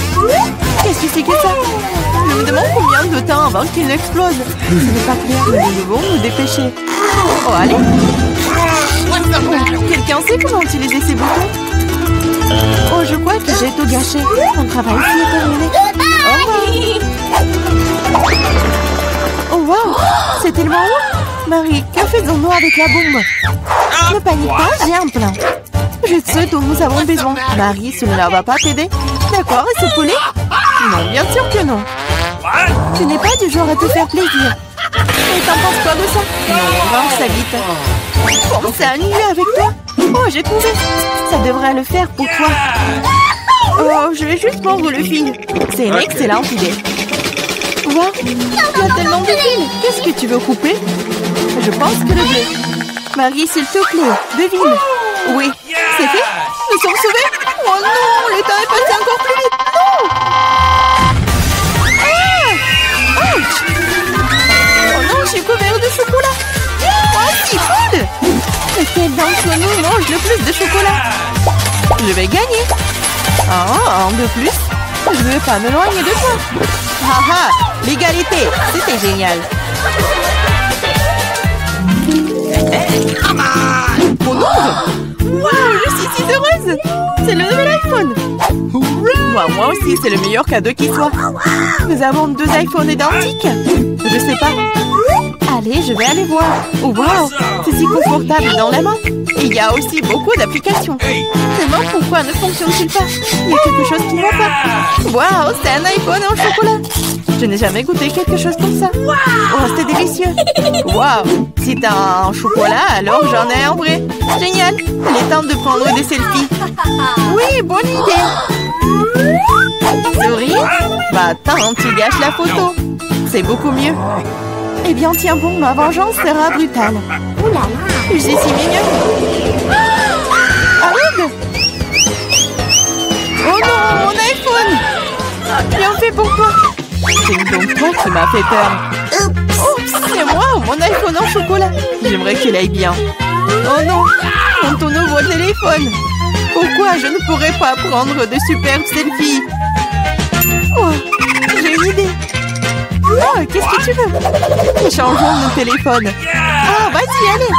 Qu'est-ce que c'est que ça? Je me demande combien de temps avant qu'il n'explose. Ce n'est pas clair, mais nous devons nous dépêcher. Oh, allez. Quelqu'un sait comment utiliser ces boutons? Oh, je crois que j'ai tout gâché. Mon travail ici est terminé. Au revoir. Oh, wow. C'est tellement haut. Marie, que faisons-nous avec la bombe? Ne panique pas, j'ai un plan. Je sais dont nous avons besoin. Marie, cela ne va pas t'aider? D'accord, et ce poulet? Non, bien sûr que non. Tu n'es pas du genre à te faire plaisir. Et t'en penses quoi de ça? Non, range ça vite. Pense à annuler avec toi. Oh, j'ai trouvé. Ça devrait le faire pour toi. Oh, je vais juste mordre le fil. C'est une excellente idée. Wow, il y a tellement de fils. Qu'est-ce que tu veux couper? Je pense que le bleu. Marie, s'il te plaît, devine. Oui, c'est fait. Nous sommes sauvés. Oh non, le temps est passé encore plus vite. Non. Ah! Ouch! Oh non, je suis couvert de chocolat. Oh, si cool! Quel d'entre nous mange le plus de chocolat? Je vais gagner. Ah, un de plus. Je ne veux pas m'éloigner de toi. Haha, l'égalité, c'était génial. Mon nombre? Wow, je suis si heureuse. C'est le nouvel iPhone. Moi aussi, c'est le meilleur cadeau qui soit. Nous avons 2 iPhones identiques. Je sais pas. Allez, je vais aller voir. Oh, wow, c'est si confortable dans la main. Et il y a aussi beaucoup d'applications. Seulement, pourquoi ne fonctionne-t-il pas? Il y a quelque chose qui ne va pas. Waouh, c'est un iPhone en chocolat. Je n'ai jamais goûté quelque chose comme ça. Oh, c'était délicieux. Waouh, si t'as un chocolat, alors j'en ai un vrai. Génial. Il est temps de prendre des selfies. Oui, bonne idée. Souris? Bah attends, tu gâches la photo. C'est beaucoup mieux. Eh bien, tiens bon, ma vengeance sera brutale. Ouh là là, je suis si mignonne. Arrête! Oh non, mon iPhone! Bien fait pour toi. C'est donc toi qui m'as fait peur. Oups, c'est moi, mon iPhone en chocolat. J'aimerais qu'il aille bien. Oh non, ton nouveau téléphone. Pourquoi je ne pourrais pas prendre de superbes selfies? Oh, j'ai une idée. Oh, qu'est-ce que tu veux? Changeons nos téléphones. Ah, vas-y, allez.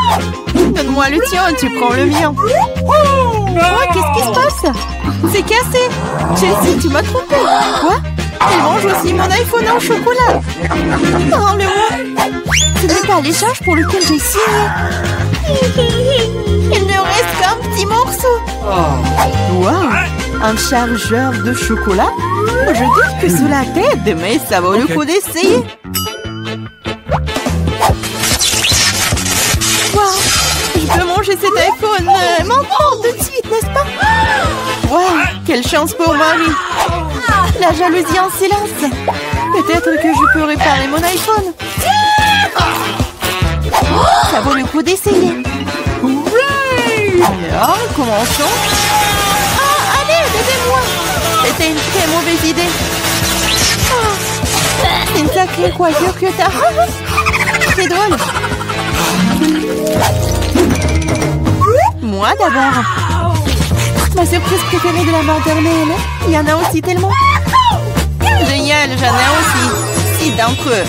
Donne-moi le tien, tu prends le mien. Oh, qu'est-ce qui se passe? C'est cassé. Chelsea, tu m'as trompé. Quoi? Elle mange aussi mon iPhone en chocolat. Oh, le moi. Ce n'est pas l'échange pour lequel j'ai signé. Il ne reste qu'un petit morceau. Waouh, un chargeur de chocolat? Je doute que cela t'aide, mais ça vaut le coup d'essayer. Waouh, je peux manger cet iPhone maintenant tout de suite, n'est-ce pas? Waouh, quelle chance pour Marie. La jalousie en silence. Peut-être que je peux réparer mon iPhone. Ça vaut le coup d'essayer. Alors, commençons. Ah, allez, aidez-moi. C'était une très mauvaise idée. Oh, c'est une sacrée coiffure que t'as. C'est drôle. Moi d'abord. Ma surprise préférée de la maternelle. Il y en a aussi tellement. Génial, j'en ai aussi. 6 d'entre eux.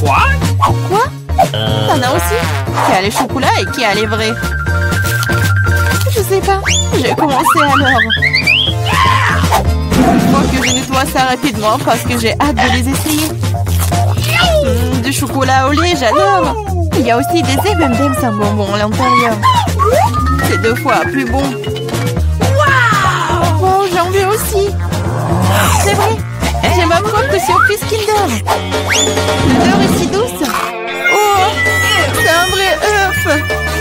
Quoi? T'en as aussi? Qui a les chocolats et qui a les vrais? Je sais pas. J'ai commencé alors. Il faut que je nettoie ça rapidement parce que j'ai hâte de les essayer. Du chocolat au lait, j'adore. Il y a aussi des M&M's sans bonbons à l'intérieur. C'est 2 fois plus bon. Oh, j'en veux aussi. C'est vrai. J'ai ma propre surprise Kinder. L'odeur est si douce. Oh, c'est un vrai œuf.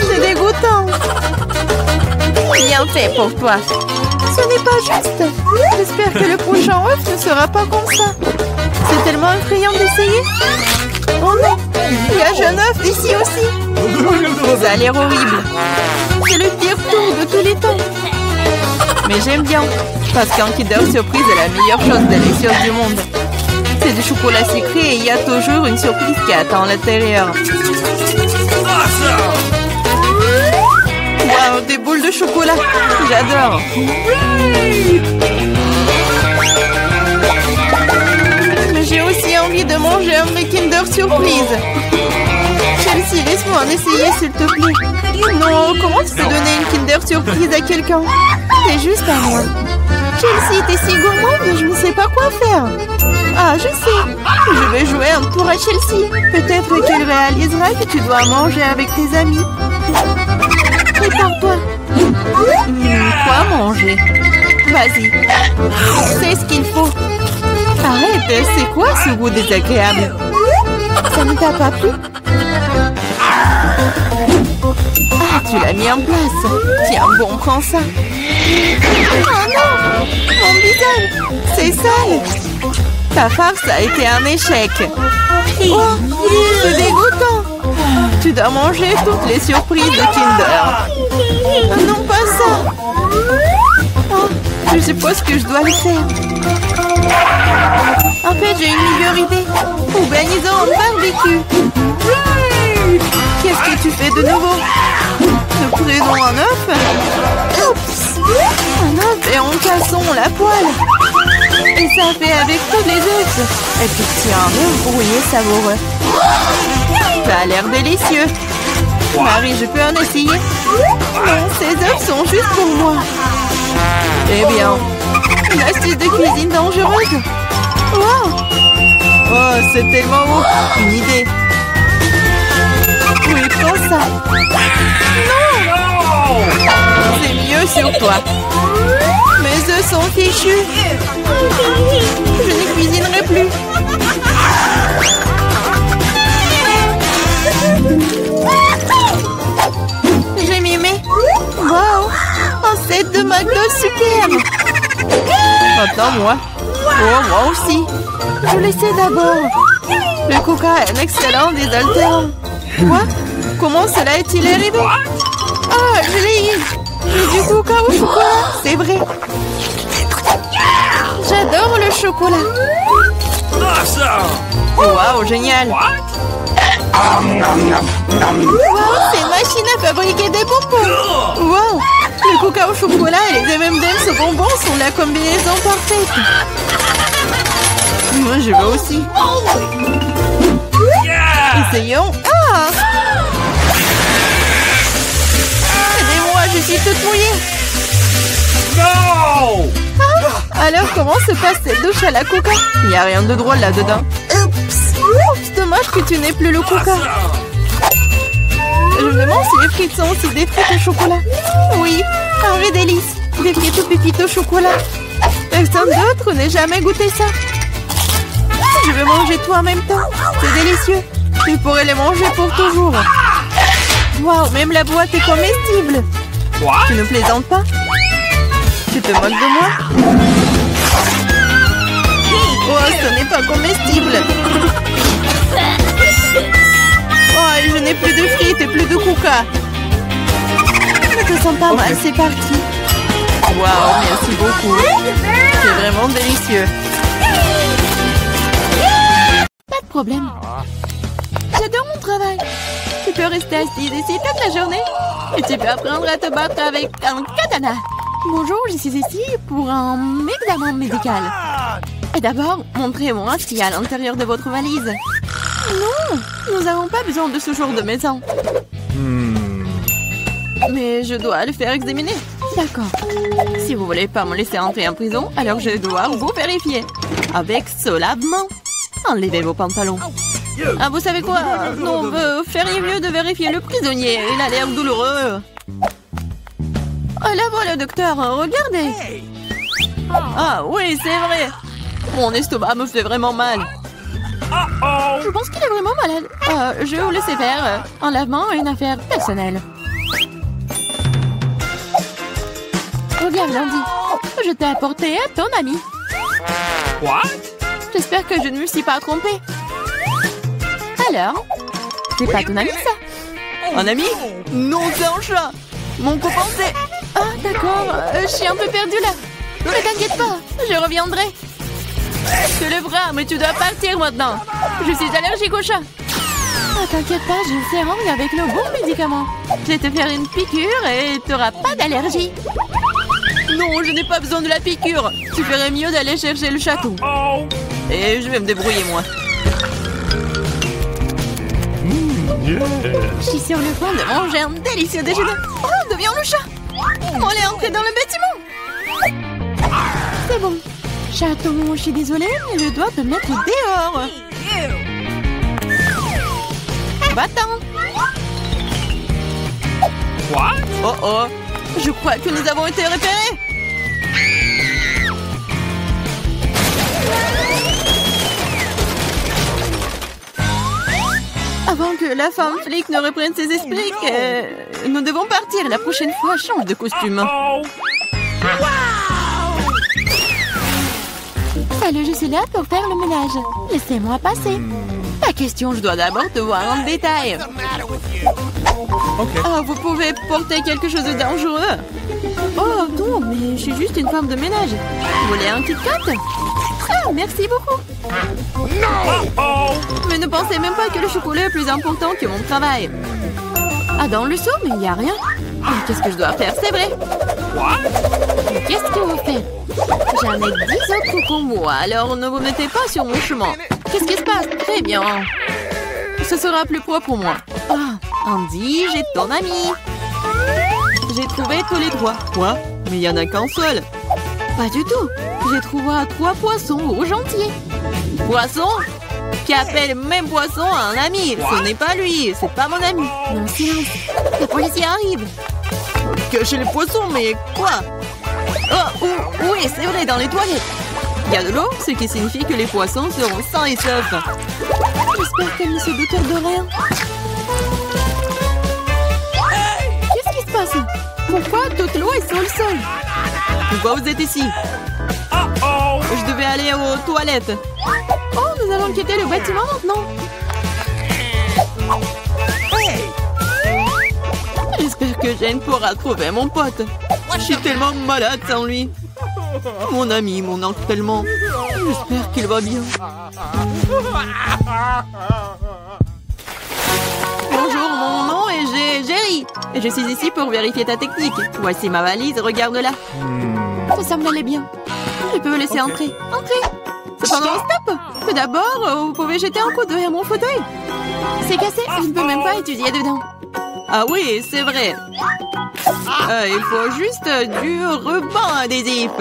C'est dégoûtant. Bien fait pour toi. Ce n'est pas juste. J'espère que le prochain œuf ne sera pas comme ça. C'est tellement effrayant d'essayer. Oh non, il y a un œuf ici aussi. Ça a l'air horrible. C'est le pire tour de tous les temps. Mais j'aime bien, parce qu'un Kinder Surprise est la meilleure chose délicieuse du monde. C'est du chocolat sucré et il y a toujours une surprise qui attend à l'intérieur. Wow, des boules de chocolat. J'adore. Mais j'ai aussi envie de manger un vrai Kinder Surprise. Chelsea, laisse-moi en essayer, s'il te plaît. Non, comment tu peux donner une Kinder Surprise à quelqu'un? C'est juste à moi. Chelsea, t'es si gourmande, je ne sais pas quoi faire. Ah, je sais. Je vais jouer un tour à Chelsea. Peut-être qu'elle réalisera que tu dois manger avec tes amis. Prépare-toi. Quoi manger? Vas-y. C'est ce qu'il faut. Arrête, c'est quoi ce goût désagréable? Ça ne t'a pas plu? Ah, tu l'as mis en place. Tiens, bon, prends ça. Oh non! Mon visage! C'est sale! Ta farce a été un échec. Oh, c'est dégoûtant! Tu dois manger toutes les surprises de Kinder. Non, pas ça! Oh, je suppose que je dois le faire. En fait, j'ai une meilleure idée. Organisons un barbecue. Qu'est-ce que tu fais de nouveau? Nous prenons un œuf. Oups! Un œuf et en cassons la poêle. Et ça fait avec tous les œufs. Et puis tiens, un œuf brouillé savoureux. Ça a l'air délicieux. Marie, je peux en essayer? Non, ces œufs sont juste pour moi. Eh bien, une astuce de cuisine dangereuse. Wow! Oh, c'est tellement beau. Une idée. Oui, prends ça. Non! C'est mieux sur toi. Mes œufs sont fichus. Je ne cuisinerai plus. J'ai mimé. Wow! Un set de McDo superbe. Maintenant, moi. Oh, moi aussi. Je l'essaie d'abord. Le coca est un excellent désaltérant. Quoi? Comment cela est-il arrivé? Ah, je l'ai eu. J'ai du coca au chocolat. C'est vrai. J'adore le chocolat. Waouh, génial. Wow, c'est une machine à fabriquer des bonbons. Wow, le coca au chocolat et les M&M's aux bonbons sont la combinaison parfaite. Moi, je veux aussi. Essayons. Ah! Aidez-moi, je suis toute mouillée. Ah, alors, comment se passe cette douche à la coca? Il n'y a rien de drôle là-dedans. Oups, dommage que tu n'aies plus le coca. Je me demande si les frites sont aussi des frites au chocolat. Oui, un vrai délice. Des frites aux pépites au chocolat. Personne d'autre n'a jamais goûté ça. Je vais manger tout en même temps. C'est délicieux. Je pourrais les manger pour toujours. Waouh, même la boîte est comestible. Tu ne plaisantes pas? Tu te moques de moi? Oh, ce n'est pas comestible. Oh, je n'ai plus de frites et plus de coca. Je te sens pas mal, c'est parti. Waouh, merci beaucoup. C'est vraiment délicieux. Pas de problème. J'adore mon travail. Tu peux rester assise ici toute la journée. Et tu peux apprendre à te battre avec un katana. Bonjour, je suis ici pour un examen médical. Et d'abord, montrez-moi ce qu'il y a à l'intérieur de votre valise. Non, nous n'avons pas besoin de ce genre de maison. Mais je dois le faire examiner. D'accord. Si vous voulez pas me laisser entrer en prison, alors je dois vous vérifier. Avec ce lavement. Enlevez vos pantalons. Ah, vous savez quoi? Non, vous feriez mieux de vérifier le prisonnier. Il a l'air douloureux. Oh, là voilà, docteur. Regardez. Ah, oui, c'est vrai. Mon estomac me fait vraiment mal. Je pense qu'il est vraiment malade. Je vais vous laisser faire. Un lavement est une affaire personnelle. Regarde, Andy. Je t'ai apporté à ton ami. What? J'espère que je ne me suis pas trompée. Alors? C'est pas ton ami, ça? Un ami? Non, c'est un chat. Mon copain, c'est... Ah, d'accord. Je suis un peu perdue, là. Ne t'inquiète pas. Je reviendrai. Je te le bras, mais tu dois partir maintenant. Je suis allergique au chat. Ah, t'inquiète pas, j'ai une seringue avec le bon médicament. Je vais te faire une piqûre et tu n'auras pas d'allergie. Non, je n'ai pas besoin de la piqûre. Tu ferais mieux d'aller chercher le chatou. Et je vais me débrouiller, moi. Je suis sur le point de manger un délicieux déjeuner. Oh, deviens le chat. On est entré dans le bâtiment. C'est bon. Chaton, je suis désolée, mais je dois te mettre dehors. Va-t'en. Oh oh, je crois que nous avons été repérés. Avant que la femme flic ne reprenne ses esprits, nous devons partir. La prochaine fois, change de costume. Salut, je suis là pour faire le ménage. Laissez-moi passer. Pas question, je dois d'abord te voir en détail. Oh, vous pouvez porter quelque chose de dangereux. Oh non, mais je suis juste une femme de ménage. Vous voulez un Kit Kat? Ah, merci beaucoup. Mais ne pensez même pas que le chocolat est plus important que mon travail. Ah, dans le seau, mais il n'y a rien. Qu'est-ce que je dois faire? C'est vrai. Qu'est-ce que vous faites? J'en ai 10 autres pour moi, alors ne vous mettez pas sur mon chemin. Qu'est-ce qui se passe? Très bien. Ce sera plus propre pour moi. Ah, Andy, j'ai ton ami. J'ai trouvé tous les trois. Quoi? Mais il n'y en a qu'un seul. Pas du tout. J'ai trouvé 3 poissons rouges entiers. Poissons? qui appelle le même poisson à un ami. Ce n'est pas lui, c'est pas mon ami. Non, silence. La police arrive. Cachez les poissons, mais quoi? Oh, oui, c'est vrai, dans les toilettes. Il y a de l'eau, ce qui signifie que les poissons seront sains et saufs. J'espère qu'elle ne se doute de rien. Qu'est-ce qui se passe? Pourquoi toute l'eau est sur le sol? Pourquoi vous êtes ici? Je devais aller aux toilettes. Oh, nous allons quitter le bâtiment maintenant. J'espère que Jane pourra trouver mon pote. Je suis tellement malade sans lui. Mon ami, mon oncle tellement. J'espère qu'il va bien. Bonjour, mon nom est Jerry. Et je suis ici pour vérifier ta technique. Voici ma valise, regarde-la. Ça semble aller bien. Je peux vous laisser entrer. Entrez. Cependant, stop. Tout d'abord, vous pouvez jeter un coup d'œil à mon fauteuil. C'est cassé, je ne peux même pas étudier dedans. Ah oui, c'est vrai. Il faut juste du ruban adhésif.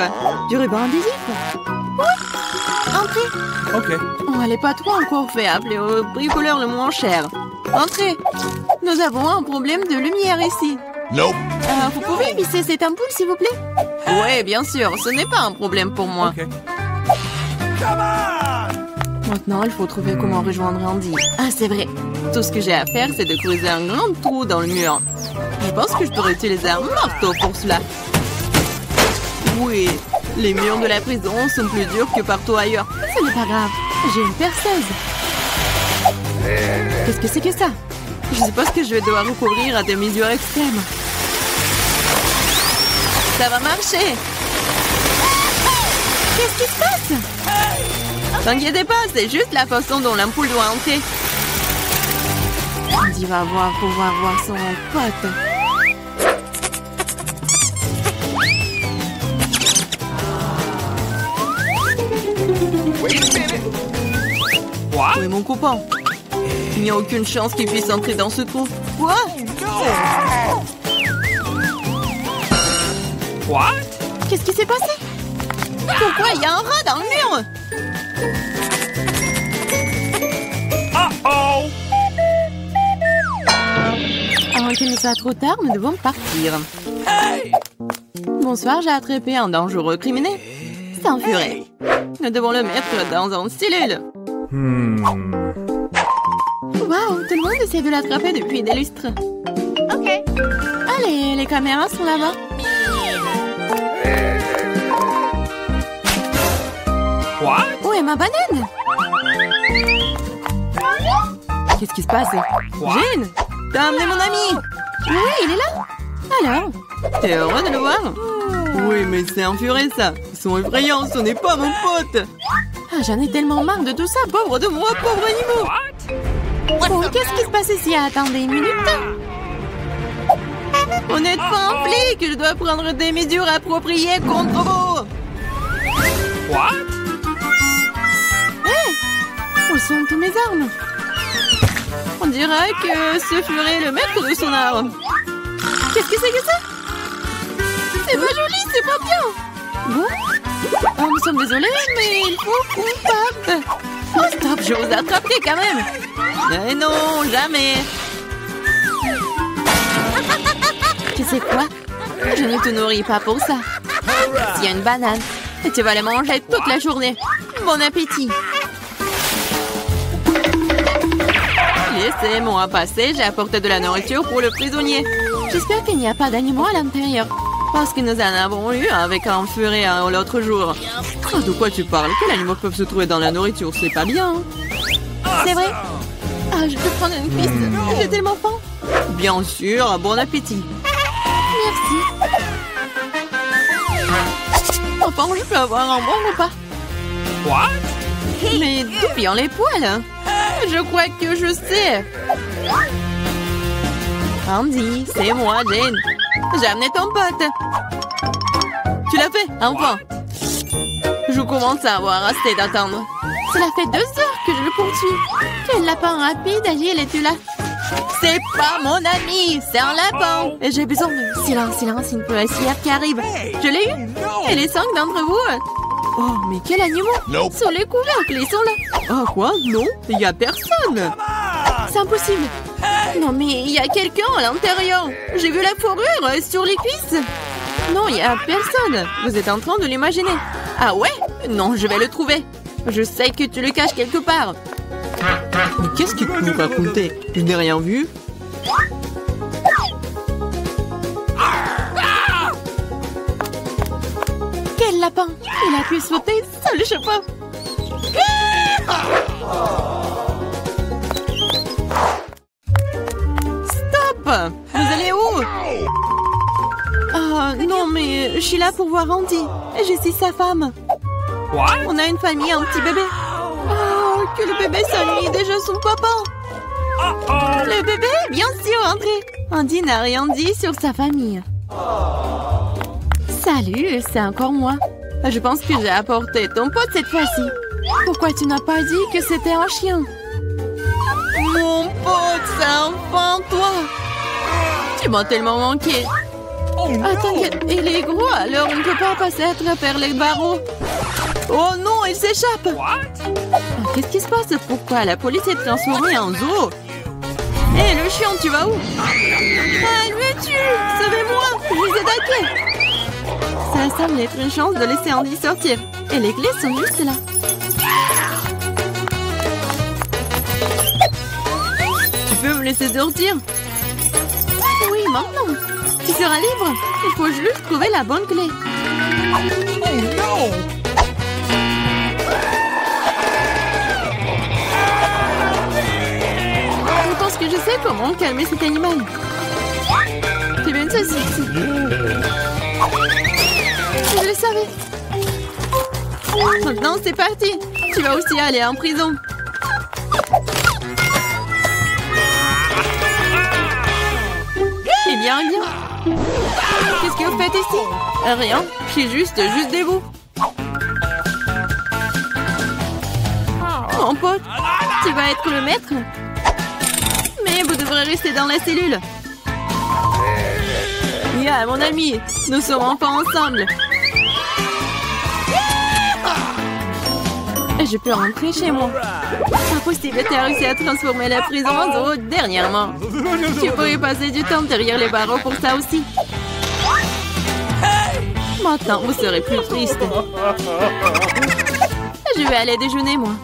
Du ruban adhésif? Oui. Entrez. Ok. Oh, elle n'est pas trop encore fait. Appelez au bricoleur le moins cher. Entrez. Nous avons un problème de lumière ici. Nope. Vous pouvez visser cette ampoule, s'il vous plaît? Oui, bien sûr. Ce n'est pas un problème pour moi. Ok. Maintenant, il faut trouver comment rejoindre Andy. Ah, c'est vrai. Tout ce que j'ai à faire, c'est de creuser un grand trou dans le mur. Je pense que je pourrais utiliser un marteau pour cela. Oui, les murs de la prison sont plus durs que partout ailleurs. Ce n'est pas grave. J'ai une perceuse. Qu'est-ce que c'est que ça? Je suppose que je vais devoir recourir à des mesures extrêmes. Ça va marcher. Qu'est-ce qui se passe? T'inquiète pas, c'est juste la façon dont l'ampoule doit entrer. Andy va pouvoir voir son pote. Où est mon copain? Il n'y a aucune chance qu'il puisse entrer dans ce trou. Quoi? What? Qu'est-ce qui s'est passé? Pourquoi il y a un rat dans le mur? Uh-oh! Avant qu'il ne soit trop tard, nous devons partir. Bonsoir, j'ai attrapé un dangereux criminel. C'est un furet. Nous devons le mettre dans une cellule. Waouh, tout le monde essaie de l'attraper depuis des lustres. Ok. Allez, les caméras sont là-bas. What? Où est ma banane? Qu'est-ce qui se passe? Jane, t'as amené mon ami? Oui, il est là. Alors, t'es heureux de le voir? Oui, mais c'est un furet, ça. Ils sont effrayants, ce n'est pas mon pote. Ah, j'en ai tellement marre de tout ça. Pauvre de moi, pauvre animal. Bon, qu'est-ce qui se passe ici? Attendez une minute. On n'est pas un flic. Je dois prendre des mesures appropriées contre vous. What? Où sont tous mes armes? On dirait que ce furet est le maître de son arme. Qu'est-ce que c'est que ça? C'est pas joli, c'est pas bien. Bon. Oh, nous sommes désolés, mais il faut qu'on parte. Oh, stop, je vous attraperai quand même. Mais non, jamais. Tu sais quoi? Je ne te nourris pas pour ça. S'il y a une banane, et tu vas la manger toute la journée. Bon appétit. Laissez-moi passer, j'ai apporté de la nourriture pour le prisonnier. J'espère qu'il n'y a pas d'animaux à l'intérieur. Parce que nous en avons eu avec un furet l'autre jour. Oh, de quoi tu parles? Quels animaux peuvent se trouver dans la nourriture? C'est pas bien. C'est vrai? Ah, je peux prendre une piste. J'ai tellement faim. Bien sûr, bon appétit. Merci. Enfin, je peux avoir un bon repas. What? Mais d'où viennent les poils? Je crois que je sais. Andy, c'est moi, Jane. J'ai amené ton pote. Tu l'as fait, enfin. Je commence à avoir assez d'attendre. Cela fait 2 heures que je le poursuis. Quel lapin rapide, agile es-tu là? C'est pas mon ami, c'est un lapin. Et j'ai besoin de... Silence, une policière qui arrive. Je l'ai eu. Et les 5 d'entre vous? Oh, mais quel animal! Sur les couvercles, ils sont là. Oh, quoi? Non, il y a personne! C'est impossible. Non, mais il y a quelqu'un à l'intérieur. J'ai vu la fourrure sur les cuisses. Non, il n'y a personne. Vous êtes en train de l'imaginer. Ah ouais? Non, je vais le trouver. Je sais que tu le caches quelque part. Mais qu'est-ce que tu nous racontais? Je n'ai rien vu. Quel lapin! Il a pu sauter, ça le chapeau. Stop! Vous allez où? Oh non, mais je suis là pour voir Andy. Je suis sa femme. What? On a une famille, un petit bébé. Oh, que le bébé s'ennuie déjà son papa. Le bébé? Bien sûr, André. Andy n'a rien dit sur sa famille. Salut, c'est encore moi. Je pense que j'ai apporté ton pote cette fois-ci. Pourquoi tu n'as pas dit que c'était un chien? Mon pote, c'est enfin toi. Tu m'as tellement manqué. Ah, t'inquiète, il est gros, alors on ne peut pas passer à travers les barreaux. Oh non, il s'échappe. What? Ah, qu'est-ce qui se passe? Pourquoi la police est transformée en zoo? Hé, le chien, tu vas où? Ah, il me tue! Sauvez-moi! Je vous ai attaqué! Ça semble être une chance de laisser Andy sortir. Et les clés sont juste là. Tu peux me laisser sortir? Oui, maintenant. Tu seras libre. Il faut juste trouver la bonne clé. Je pense que je sais comment calmer cet animal. C'est bien ceci. Je le savais. Maintenant, c'est parti. Tu vas aussi aller en prison. Eh bien, bien. Qu'est-ce que vous faites ici? Rien. Je suis juste debout. Mon pote, tu vas être le maître? Mais vous devrez rester dans la cellule. Yeah, mon ami, nous sommes enfin ensemble. Je peux rentrer chez moi. Impossible, tu as réussi à transformer la prison en zoo dernièrement. Tu pourrais passer du temps derrière les barreaux pour ça aussi. Maintenant, vous serez plus triste. Je vais aller déjeuner, moi.